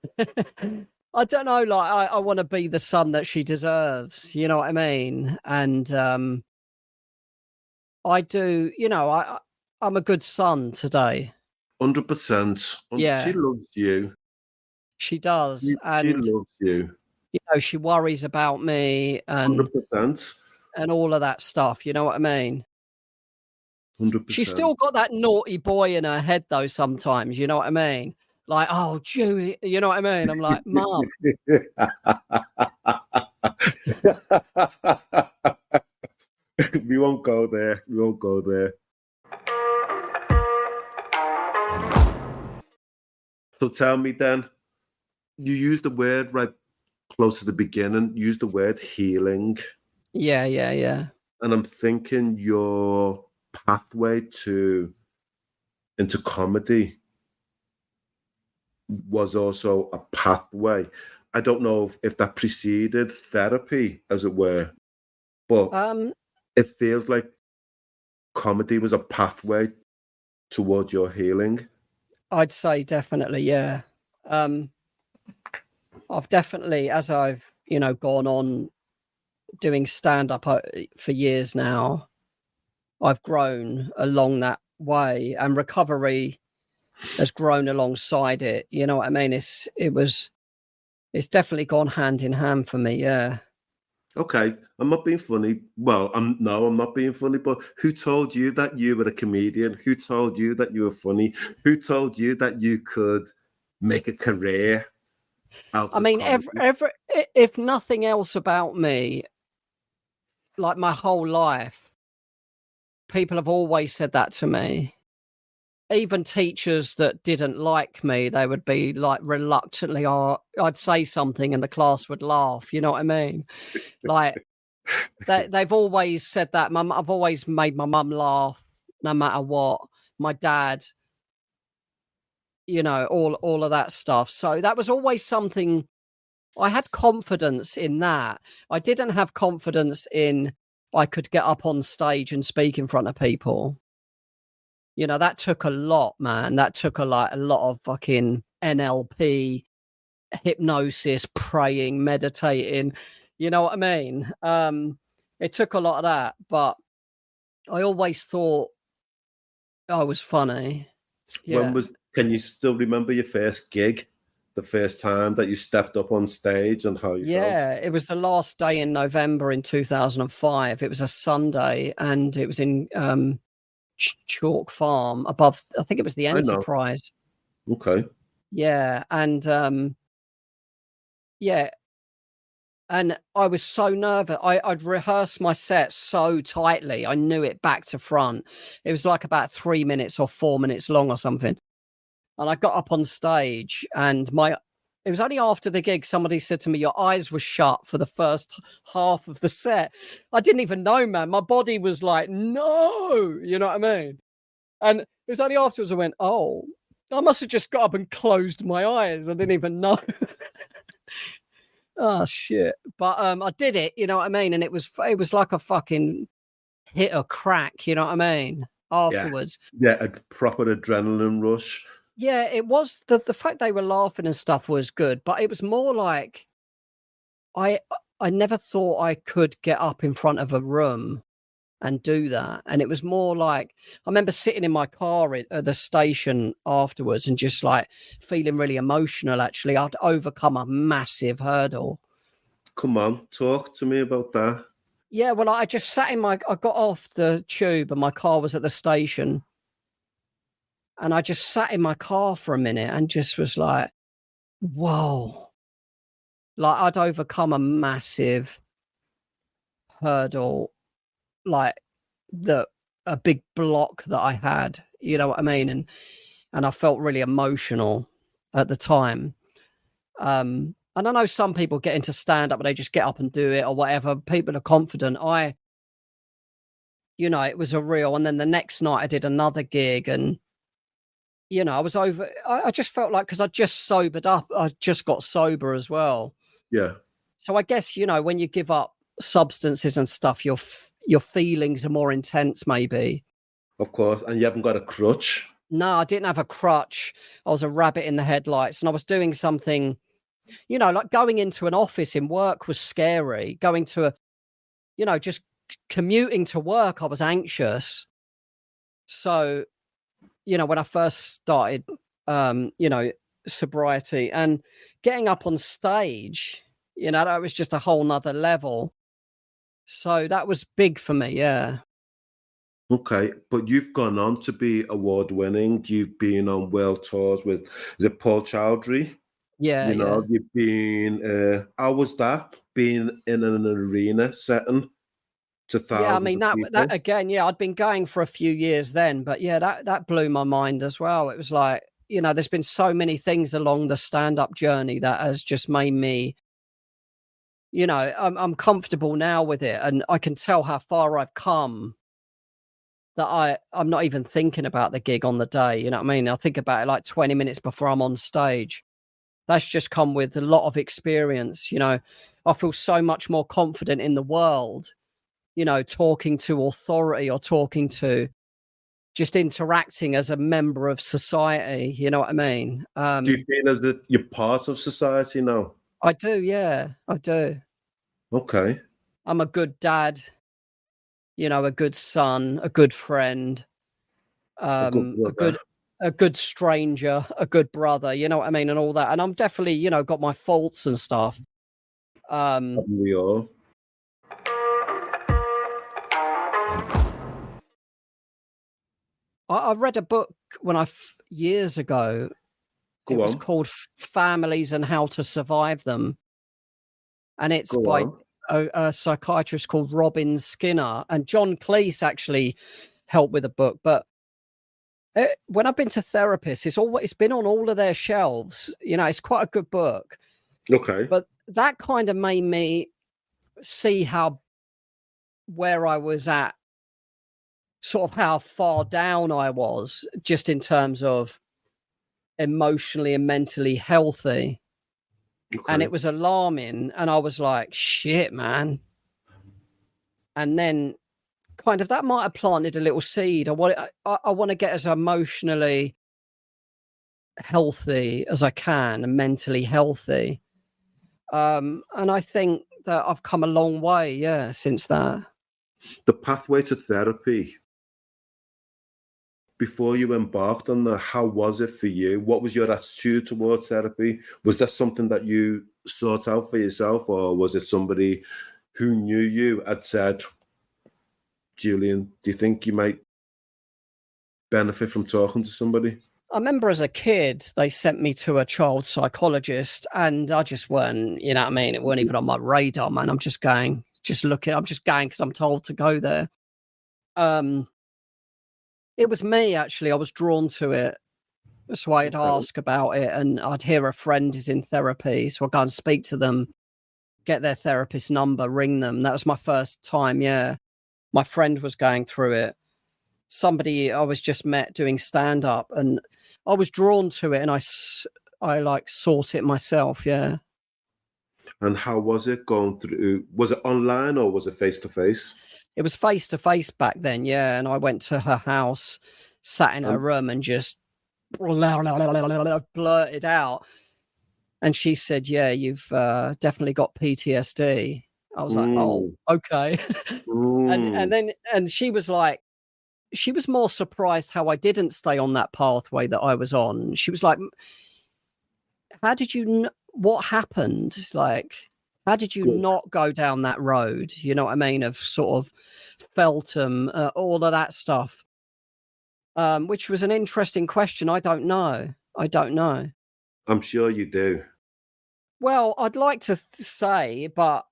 I don't know, like, I want to be the son that she deserves, you know what I mean? And I do, you know, I'm a good son today. 100%. Yeah. She loves you. She does. She loves you. You know, she worries about me and 100%. And all of that stuff, you know what I mean? 100%. She's still got that naughty boy in her head though sometimes, you know what I mean? Like, oh, Julie, you know what I mean? I'm like, Mum. We won't go there. We won't go there. So tell me then, you used the word right close to the beginning, use the word healing. Yeah. And I'm thinking your pathway into comedy was also a pathway. I don't know if that preceded therapy, as it were, but it feels like comedy was a pathway towards your healing. I'd say definitely, yeah. I've definitely, as I've, you know, gone on doing stand-up for years now, I've grown along that way, and recovery has grown alongside it. You know what I mean? It's definitely gone hand in hand for me. Yeah. Okay, I'm not being funny. Well, I'm not being funny. But who told you that you were a comedian? Who told you that you were funny? Who told you that you could make a career out of comedy? If nothing else about me, like my whole life, people have always said that to me. Even teachers that didn't like me, they would be like reluctantly, I'd say something and the class would laugh. You know what I mean? Like they've always said that. I've always made my mum laugh no matter what. My dad, you know, all of that stuff. So that was always something. I had confidence in that. I didn't have confidence in I could get up on stage and speak in front of people. You know, that took a lot, man. That took a lot of fucking NLP, hypnosis, praying, meditating. You know what I mean? It took a lot of that, but I always thought I was funny. Yeah. Can you still remember your first gig? The first time that you stepped up on stage and how you felt? Yeah, it was the last day in November in 2005. It was a Sunday and it was in Chalk Farm above, I think it was the Enterprise. Okay. Yeah, and yeah, and I was so nervous. I'd rehearsed my set so tightly. I knew it back to front. It was like about 3 minutes or 4 minutes long or something. And I got up on stage and it was only after the gig, somebody said to me, your eyes were shut for the first half of the set. I didn't even know, man. My body was like, no, you know what I mean? And it was only afterwards I went, oh, I must have just got up and closed my eyes. I didn't even know. Oh shit. But I did it, you know what I mean? And it was like a fucking hit or crack, you know what I mean? Afterwards. Yeah, a proper adrenaline rush. Yeah, it was the fact they were laughing and stuff was good, but it was more like I never thought I could get up in front of a room and do that. And it was more like I remember sitting in my car at the station afterwards and just like feeling really emotional. Actually, I'd overcome a massive hurdle. Come on, talk to me about that. Yeah, well, I just sat I got off the tube and my car was at the station. And I just sat in my car for a minute and just was like, whoa. Like I'd overcome a massive hurdle, like a big block that I had, you know what I mean? And I felt really emotional at the time. And I know some people get into stand up and they just get up and do it or whatever. People are confident. It was a real, and then the next night I did another gig and, I was over, I just felt like, cause I just sobered up. I just got sober as well. Yeah. So I guess, when you give up substances and stuff, your feelings are more intense, maybe. Of course. And you haven't got a crutch? No, I didn't have a crutch. I was a rabbit in the headlights and I was doing something, like going into an office in work was scary. Going to just commuting to work, I was anxious. So, when I first started, sobriety and getting up on stage, that was just a whole nother level. So that was big for me. Yeah. Okay. But you've gone on to be award winning. You've been on world tours with, is it Paul Chowdhury? Yeah. You've been, how was that? Being in an arena setting to thousands Yeah, I mean of that people? again, yeah, I'd been going for a few years then, but yeah, that blew my mind as well. It was like, there's been so many things along the stand-up journey that has just made me, I'm comfortable now with it and I can tell how far I've come that I'm not even thinking about the gig on the day, you know what I mean? I think about it like 20 minutes before I'm on stage. That's just come with a lot of experience, I feel so much more confident in the world, talking to authority or talking to just interacting as a member of society. You know what I mean? Do you feel as that you're part of society now? I do. Yeah, I do. Okay. I'm a good dad, a good son, a good friend, A good a brother. good stranger, a good brother, you know what I mean? And all that. And I'm definitely, got my faults and stuff. Haven't we all? I read a book years ago. It Go was on. called Families and How to Survive Them. And it's Go by on. a psychiatrist called Robin Skinner. And John Cleese actually helped with the book. But when I've been to therapists, it's been on all of their shelves. It's quite a good book. Okay. But that kind of made me see where I was at, sort of how far down I was, just in terms of emotionally and mentally healthy. Okay. And it was alarming. And I was like, shit, man. And then kind of that might have planted a little seed. I want to get as emotionally healthy as I can and mentally healthy. And I think that I've come a long way, yeah, since that. The pathway to therapy, before you embarked on that, how was it for you? What was your attitude towards therapy? Was that something that you sought out for yourself, or was it somebody who knew you had said, Julian, do you think you might benefit from talking to somebody? I remember as a kid, they sent me to a child psychologist and I just weren't, you know what I mean? It weren't even on my radar, man. I'm just going because I'm told to go there. It was me, actually. I was drawn to it. So I'd ask about it and I'd hear a friend is in therapy. So I'd go and speak to them, get their therapist number, ring them. That was my first time. Yeah. My friend was going through it. Somebody I was just met doing stand up and I was drawn to it and I like sought it myself. Yeah. And how was it going through? Was it online or was it face to face? It was face to face back then, yeah. And I went to her house, sat in her room, and just blurted out. And she said, "Yeah, you've definitely got PTSD." I was like, "Oh, okay." and she was like, she was more surprised how I didn't stay on that pathway that I was on. She was like, "How did you? What happened? Like, how did you not go down that road? You know what I mean? Of sort of Feltham, all of that stuff." Which was an interesting question. I don't know. I'm sure you do. Well, I'd like to say, but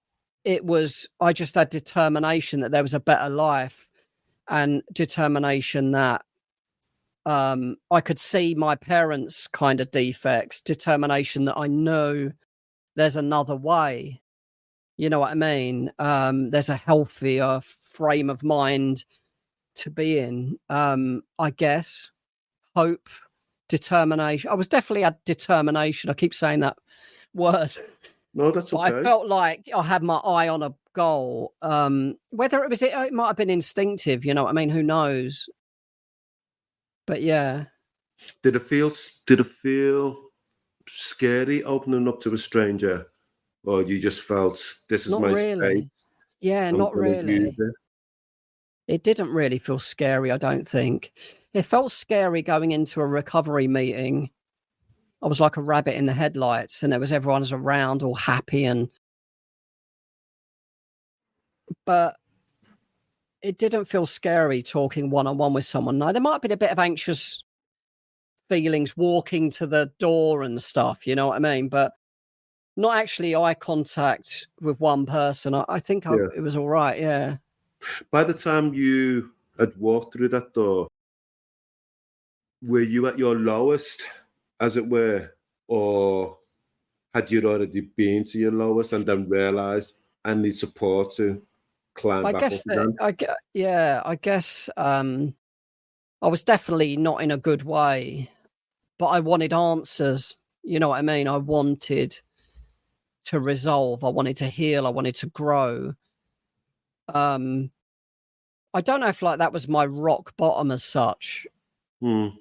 I just had determination that there was a better life, and determination that I could see my parents' kind of defects, determination that I know there's another way. You know what I mean? There's a healthier frame of mind to be in. I guess hope, determination. I was definitely had determination. I keep saying that word. No, that's okay. I felt like I had my eye on a goal. Whether it might have been instinctive. You know what I mean? Who knows? But yeah. Did it feel scary opening up to a stranger, or you just felt this is Not my really. space? Yeah, not really. It didn't really feel scary, I don't think. It felt scary going into a recovery meeting. I was like a rabbit in the headlights, and everyone was around all happy, but it didn't feel scary talking one-on-one with someone. No, there might have been a bit of anxious feelings walking to the door and stuff, you know what I mean? But not actually eye contact with one person. I think it was all right, yeah. By the time you had walked through that door, were you at your lowest, as it were, or had you already been to your lowest and then realised I need support to climb back up again? I guess I was definitely not in a good way, but I wanted answers. You know what I mean? I wanted to resolve. I wanted to heal. I wanted to grow. I don't know if like that was my rock bottom as such. It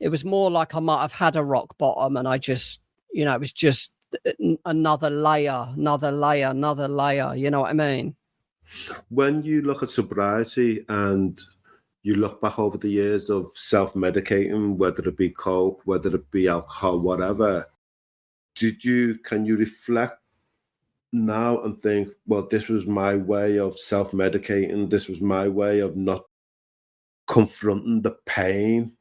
was more like I might have had a rock bottom, and I just, it was just another layer. You know what I mean? When you look at sobriety and you look back over the years of self-medicating, whether it be coke, whether it be alcohol, whatever, can you reflect now and think, well, this was my way of self-medicating, this was my way of not confronting the pain,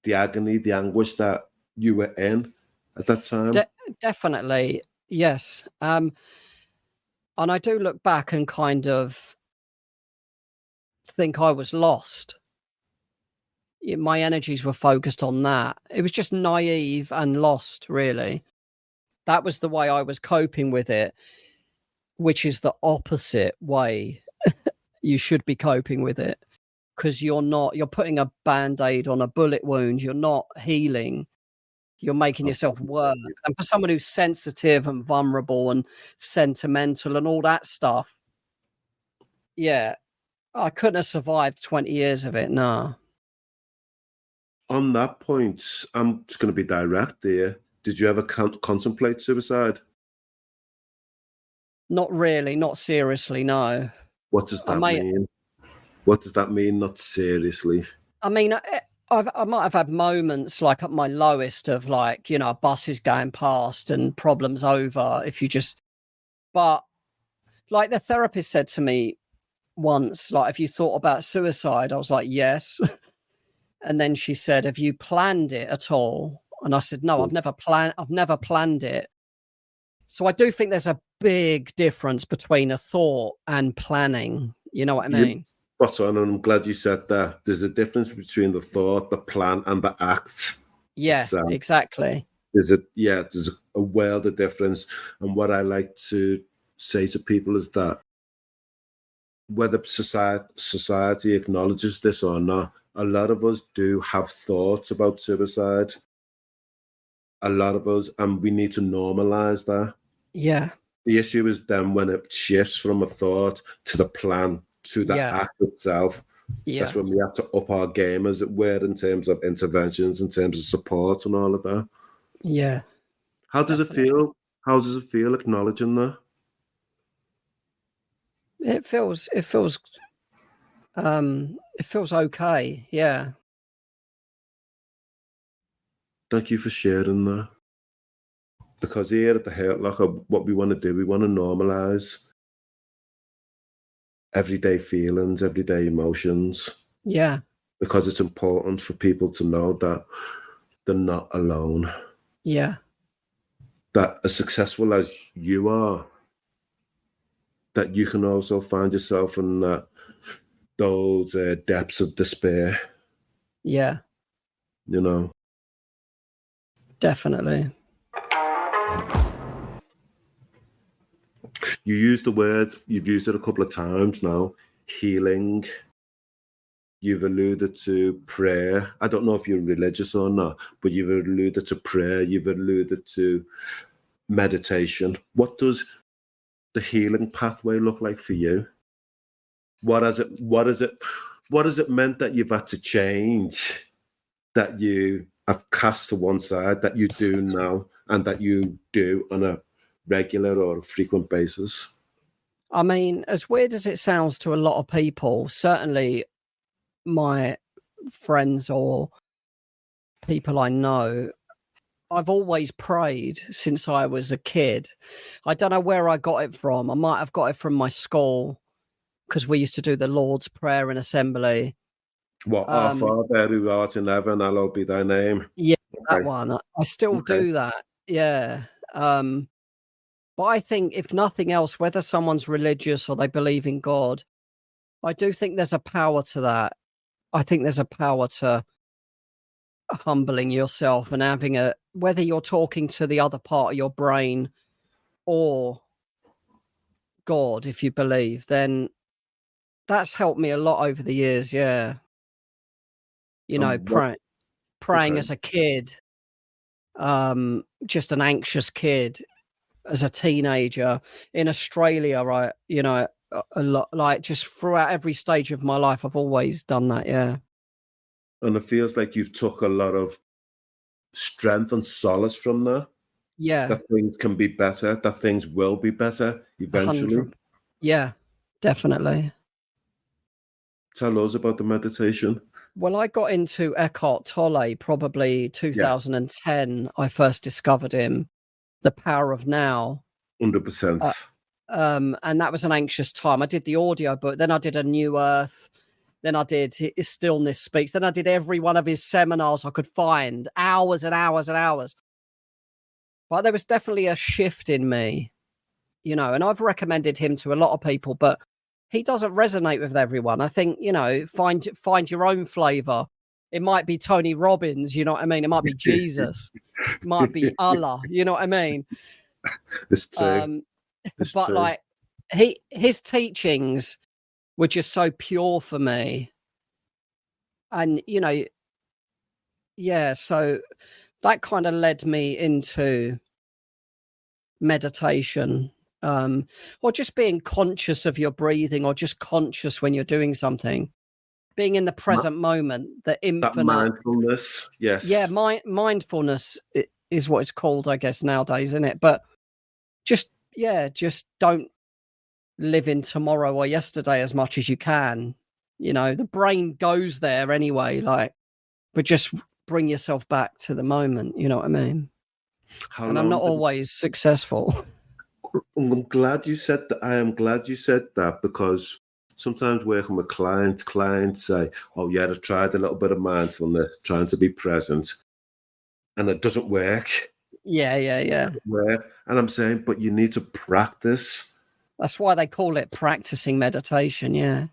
the agony, the anguish that you were in at that time? Definitely, yes. And I do look back and kind of think I was lost. My energies were focused on that. It was just naive and lost, really. That was the way I was coping with it, which is the opposite way you should be coping with it, because you're putting a band-aid on a bullet wound. You're not healing. You're making yourself worse. And for someone who's sensitive and vulnerable and sentimental and all that stuff, yeah, I couldn't have survived 20 years of it, no. On that point, I'm just going to be direct there. Did you ever contemplate suicide? Not really, not seriously, no. What does that mean? What does that mean, not seriously? I mean, I might have had moments like at my lowest of like, buses going past and problems over but like the therapist said to me once, like, have you thought about suicide? I was like, yes. And then she said, have you planned it at all? And I said, no, I've never planned it. So I do think there's a big difference between a thought and planning. You know what I mean? Spot on, and I'm glad you said that. There's a difference between the thought, the plan, and the act. Yeah, exactly. There's a world of difference. And what I like to say to people is that whether society acknowledges this or not, a lot of us do have thoughts about suicide. A lot of us, and we need to normalize that. Yeah. The issue is then when it shifts from a thought to the plan to the Yeah. act itself. Yeah. That's when we have to up our game, as it were, in terms of interventions, in terms of support and all of that. Yeah. How does it Definitely. feel? How does it feel acknowledging that? It feels okay. Yeah. Thank you for sharing that. Because here at the Hurt Locker, what we want to do, we want to normalize everyday feelings, everyday emotions, Yeah. because it's important for people to know that they're not alone. Yeah. That as successful as you are, that you can also find yourself in those depths of despair, Yeah. you know. Definitely. You use the word, you've used it a couple of times now, healing. You've alluded to prayer. I don't know if you're religious or not, but you've alluded to prayer. You've alluded to meditation. What does the healing pathway look like for you? What has it meant that you've had to change, that you have cast to one side, that you do now, and that you do on a regular or frequent basis? I mean, as weird as it sounds to a lot of people, certainly my friends or people I know, I've always prayed since I was a kid. I don't know where I got it from. I might have got it from my school because we used to do the Lord's Prayer in assembly. What, our Father who art in heaven, hallowed be thy name. Yeah, that Okay. one. I still Okay. do that. Yeah. But I think if nothing else, whether someone's religious or they believe in God, I do think there's a power to that. I think there's a power to humbling yourself and having whether you're talking to the other part of your brain or God, if you believe, then that's helped me a lot over the years. Yeah. You know, What? praying Okay. as a kid, just an anxious kid, as a teenager in Australia, right? You know, a lot, like just throughout every stage of my life, I've always done that. Yeah. And it feels like you've took a lot of strength and solace from that. Yeah. That things can be better, that things will be better eventually. 100. Yeah, definitely. Tell us about the meditation. Well, I got into Eckhart Tolle probably 2010. I first discovered him, The Power of Now. 100%. And that was an anxious time. I did the audio book, then I did A New Earth, then I did His Stillness Speaks, then I did every one of his seminars I could find, hours and hours and hours. But there was definitely a shift in me, you know, and I've recommended him to a lot of people, but he doesn't resonate with everyone. I think, you know, find your own flavor. It might be Tony Robbins, you know what I mean? It might be Jesus, it might be Allah, you know what I mean? It's true. It's But true. like his teachings were just so pure for me. And, you know, yeah, so that kind of led me into meditation, or just being conscious of your breathing, or just conscious when you're doing something, being in the present moment, the infinite. That mindfulness, yes. Yeah, mindfulness is what it's called, I guess, nowadays, isn't it? But just don't live in tomorrow or yesterday as much as you can. You know, the brain goes there anyway, like, but just bring yourself back to the moment, you know what I mean? And I'm not always successful. I'm glad you said that. I am glad you said that, because sometimes working with clients say, oh yeah, I tried a little bit of mindfulness, trying to be present, and it doesn't work. Yeah. And I'm saying, but you need to practice. That's why they call it practicing meditation. Yeah.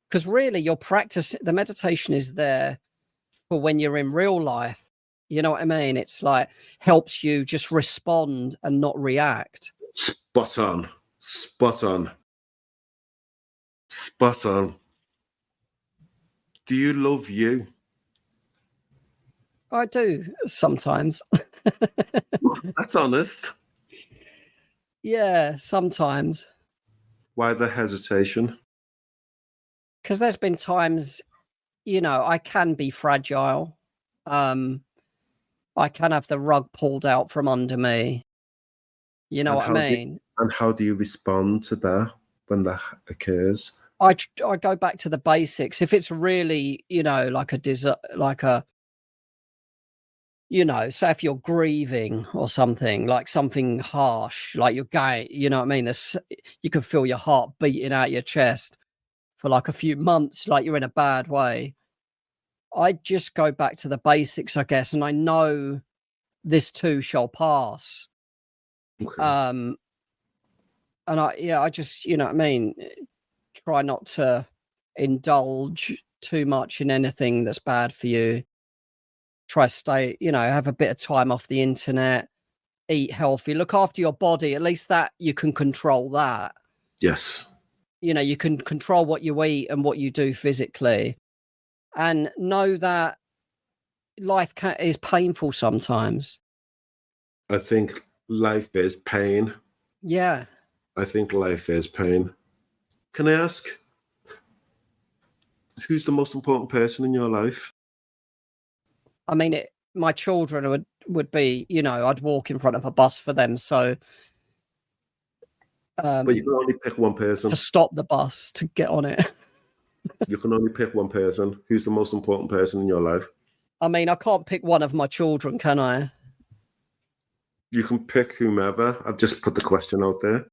Because really the meditation is there for when you're in real life. You know what I mean? It's like helps you just respond and not react. Spot on. Do you love you? I do sometimes. That's honest. Yeah, sometimes. Why the hesitation? Because there's been times, I can be fragile. I can have the rug pulled out from under me. You know And what I mean? how do you respond to that when that occurs? I go back to the basics. If it's really, like say if you're grieving or something, like something harsh, like you're gay, you know what I mean? You can feel your heart beating out your chest for like a few months, like you're in a bad way. I just go back to the basics, I guess, and I know this too shall pass. Okay. And I just, you know what I mean? Try not to indulge too much in anything that's bad for you. Try to stay, have a bit of time off the internet, eat healthy, look after your body. At least that you can control that. Yes. You can control what you eat and what you do physically, and know that life is painful sometimes. I think life is pain. Yeah. I think life is pain. Can I ask, who's the most important person in your life? I mean, my children would be, I'd walk in front of a bus for them. So, But you can only pick one person. to stop the bus to get on it. You can only pick one person. Who's the most important person in your life? I mean, I can't pick one of my children, can I? You can pick whomever. I've just put the question out there.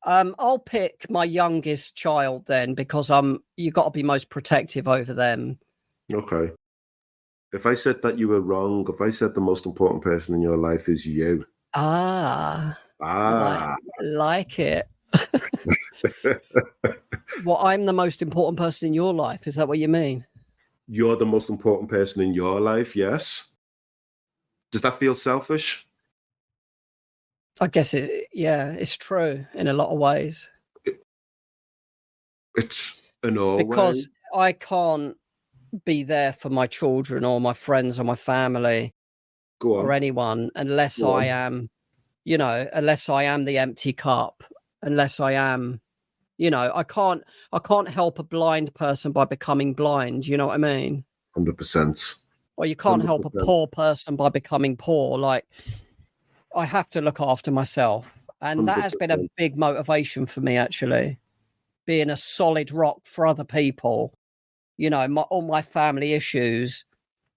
I'll pick my youngest child then, because you got to be most protective over them. Okay. If I said that you were wrong, if I said the most important person in your life is you. Like it. Well, I'm the most important person in your life. Is that what you mean? You're the most important person in your life, yes. Does that feel selfish? I guess it's true in a lot of ways. It's in all Because ways. I can't be there for my children or my friends or my family Go on. or anyone unless Go I on. am, unless I am the empty cup, unless I am, I can't help a blind person by becoming blind. You know what I mean? 100%. Or you can't help a 100%. poor person by becoming poor. Like, I have to look after myself. And that has been a 100%. big motivation for me, actually, being a solid rock for other people. All my family issues,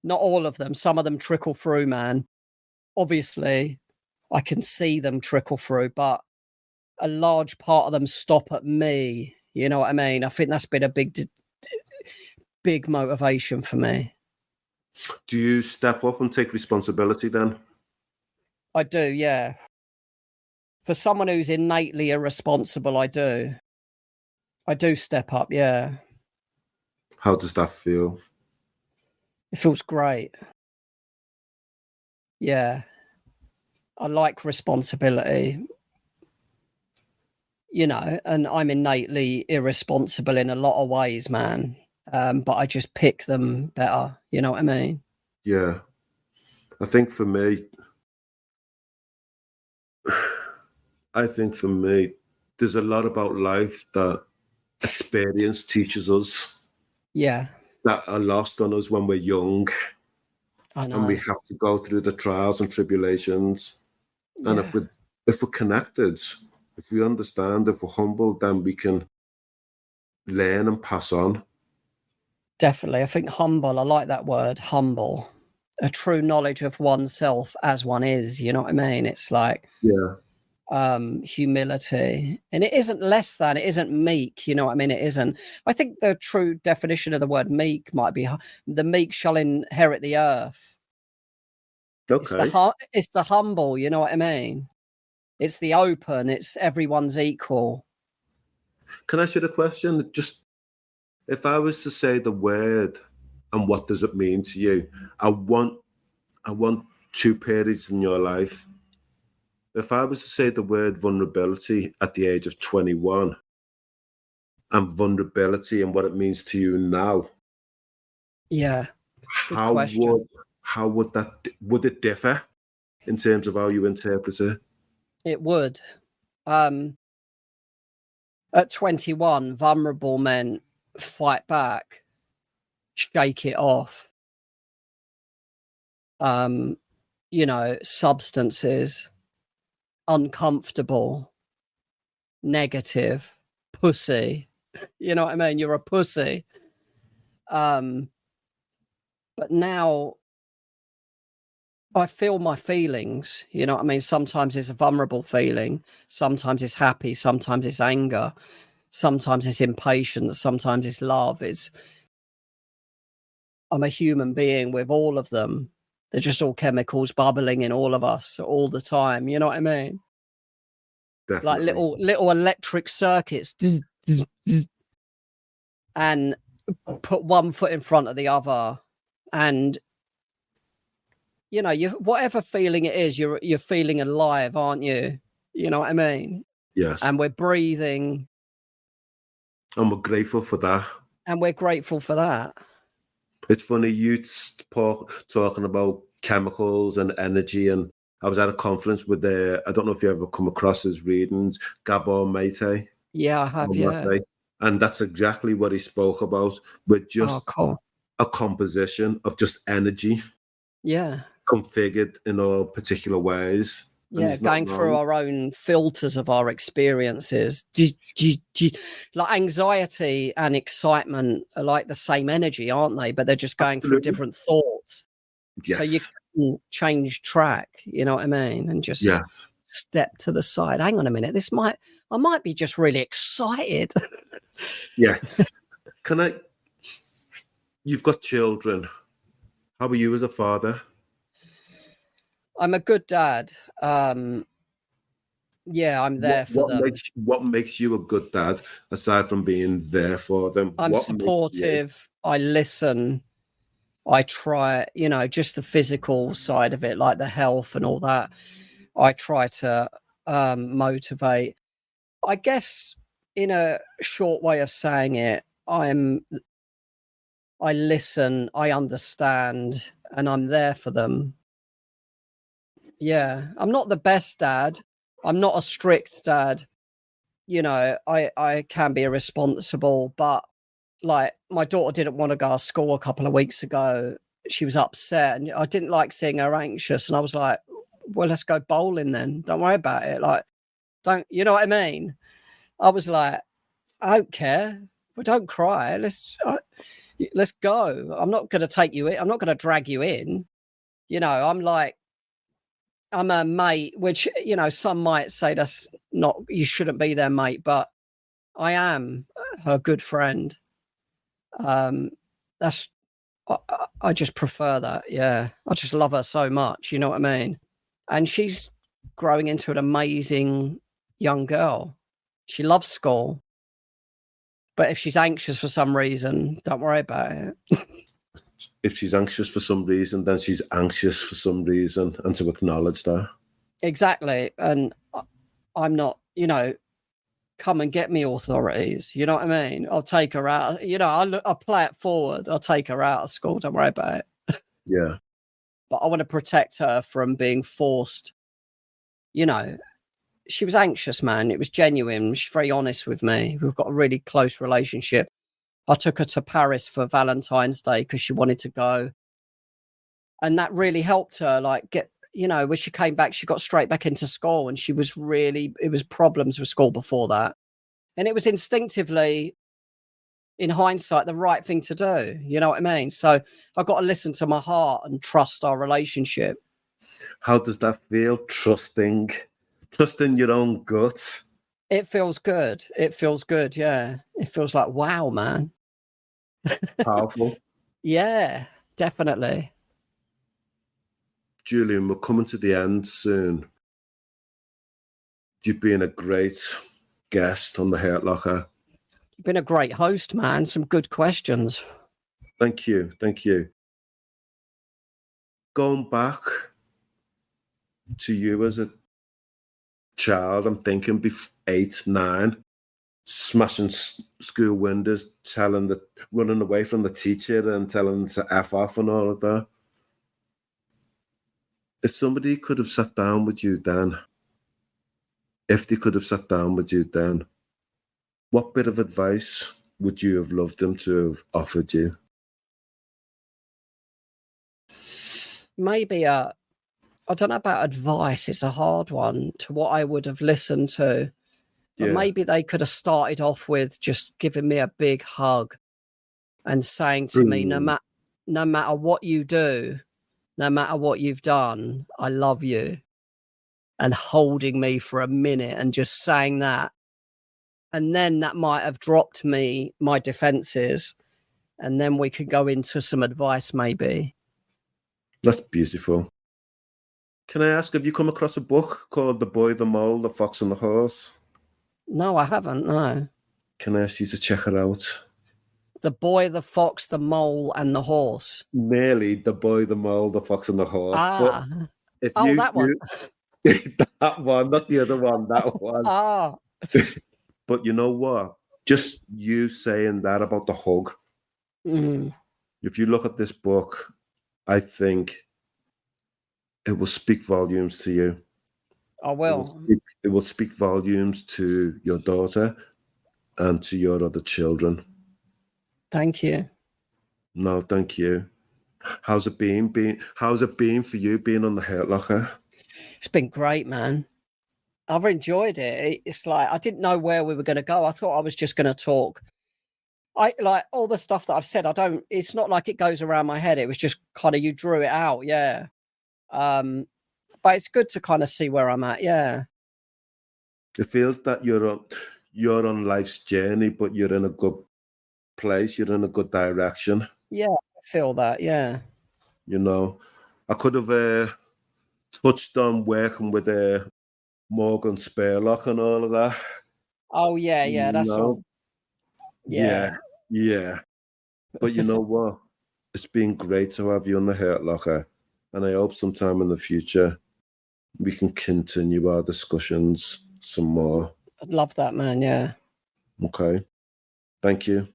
not all of them, some of them trickle through, man. Obviously, I can see them trickle through, but a large part of them stop at me. You know what I mean? I think that's been a big motivation for me. Do you step up and take responsibility then? I do, yeah. For someone who's innately irresponsible, I do step up, yeah. How does that feel? It feels great. Yeah. I like responsibility, and I'm innately irresponsible in a lot of ways, man. But I just pick them better. You know what I mean? Yeah. I think for me, there's a lot about life that experience teaches us Yeah, that are lost on us when we're young, I and we know. have to go through the trials and tribulations. And Yeah, if we're connected, if we understand, if we're humble, then we can learn and pass on. definitely. I think humble, I like that word, humble. A true knowledge of oneself as one is, you know what I mean? It's like Yeah. humility. And it isn't less than, it isn't meek, you know what I mean? It isn't. I think the true definition of the word meek might be the meek shall inherit the earth. Okay. It's the humble, you know what I mean? It's the open, it's everyone's equal. Can I ask you the question? Just if I was to say the word and what does it mean to you? I want two periods in your life. If I was to say the word vulnerability at the age of 21 and vulnerability and what it means to you now, Yeah, good how question. would it differ in terms of how you interpret it? It would. At 21, vulnerable meant fight back, shake it off. Substances, uncomfortable, negative, pussy. You know what I mean? You're a pussy. But now I feel my feelings, you know what I mean? Sometimes it's a vulnerable feeling. Sometimes it's happy. Sometimes it's anger. Sometimes it's impatience. Sometimes it's love. I'm a human being with all of them. They're just all chemicals bubbling in all of us all the time. You know what I mean? Definitely. Like little electric circuits. And put one foot in front of the other. And whatever feeling it is, you're feeling alive, aren't you? You know what I mean? Yes. And we're breathing. And we're grateful for that. And we're grateful for that. It's funny, you talking about chemicals and energy, and I was at a conference with I don't know if you ever come across his readings, Gabor Mate. Yeah, I have, yeah. And that's exactly what he spoke about, with just cool. a composition of just energy. Yeah. Configured in all particular ways. Yeah, going through our own filters of our experiences. Like anxiety and excitement are like the same energy, aren't they? But they're just going through different thoughts. Yes. So you can change track, you know what I mean? And just step to the side. Hang on a minute. I might be just really excited. Yes. You've got children. How are you as a father? I'm a good dad. Yeah, I'm there for them. What makes you a good dad, aside from being there for them? I'm supportive. I listen. I try, just the physical side of it, like the health and all that. I try to motivate. I guess in a short way of saying it, I listen, I understand, and I'm there for them. Yeah, I'm not the best dad. I'm not a strict dad. I can be irresponsible, but like my daughter didn't want to go to school a couple of weeks ago. She was upset and I didn't like seeing her anxious. And I was like, well, let's go bowling then. Don't worry about it. Like, you know what I mean? I was like, I don't care. But don't cry. Let's go. I'm not going to take you in. I'm not going to drag you in. I'm a mate, which, some might say that's not, you shouldn't be their mate, but I am her good friend. I just prefer that. Yeah. I just love her so much. You know what I mean? And she's growing into an amazing young girl. She loves school. But if she's anxious for some reason, don't worry about it. If she's anxious for some reason, then she's anxious for some reason, and to acknowledge that. Exactly. And I'm not, come and get me authorities. You know what I mean? I'll take her out. I'll play it forward. I'll take her out of school. Don't worry about it. Yeah. But I want to protect her from being forced. She was anxious, man. It was genuine. She's very honest with me. We've got a really close relationship. I took her to Paris for Valentine's Day because she wanted to go. And that really helped her, when she came back, she got straight back into school and it was problems with school before that. And it was instinctively, in hindsight, the right thing to do. You know what I mean? So I've got to listen to my heart and trust our relationship. How does that feel? Trusting your own gut? It feels good. It feels good. Yeah. It feels like, wow, man. Powerful. Yeah, definitely. Julian, we're coming to the end soon. You've been a great guest on the Hurt Locker. You've been a great host, man. Some good questions. Thank you. Going back to you as a child, I'm thinking 8, 9, smashing school windows, running away from the teacher and telling them to F off and all of that. If somebody could have sat down with you then if they could have sat down with you then, what bit of advice would you have loved them to have offered you? Maybe I don't know about advice. It's a hard one to what I would have listened to. But Yeah. maybe they could have started off with just giving me a big hug and saying to me, no matter what you do, no matter what you've done, I love you. And holding me for a minute and just saying that. And then that might have dropped me my defenses. And then we could go into some advice maybe. That's beautiful. Can I ask, have you come across a book called The Boy, the Mole, the Fox and the Horse? No, I haven't, no. Can I ask you to check it out? The Boy, the Fox, the Mole and the Horse. Merely The Boy, the Mole, the Fox and the Horse. Ah. But if that one. That one, not the other one, that one. Ah. But you know what? Just you saying that about the hug. Mm. If you look at this book, I think it will speak volumes to you. I will. It will speak volumes to your daughter and to your other children. Thank you. No, thank you. How's it been for you being on the Hurt Locker? It's been great, man. I've enjoyed it. It's like I didn't know where we were going to go. I thought I was just going to talk. I like all the stuff that I've said. It's not like it goes around my head. It was just kind of you drew it out, yeah. But it's good to kind of see where I'm at, yeah. It feels that you're on life's journey, but you're in a good place. You're in a good direction. Yeah, I feel that, yeah. You know, I could have touched on working with Morgan Spurlock and all of that. Oh, yeah, that's all. Yeah. But you know what? It's been great to have you on the Hurt Locker. And I hope sometime in the future we can continue our discussions some more. I'd love that, man, yeah. Okay. Thank you.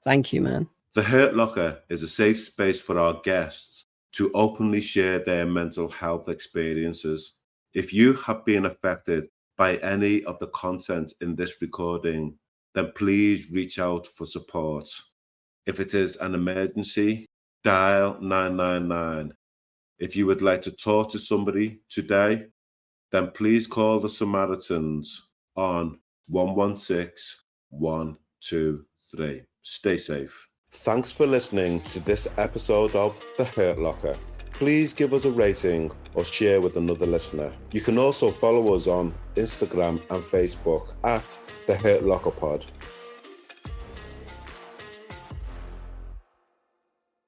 Thank you, man. The Hurt Locker is a safe space for our guests to openly share their mental health experiences. If you have been affected by any of the content in this recording, then please reach out for support. If it is an emergency, dial 999. If you would like to talk to somebody today, then please call the Samaritans on 116 123. Stay safe. Thanks for listening to this episode of The Hurt Locker. Please give us a rating or share with another listener. You can also follow us on Instagram and Facebook at The Hurt Locker Pod.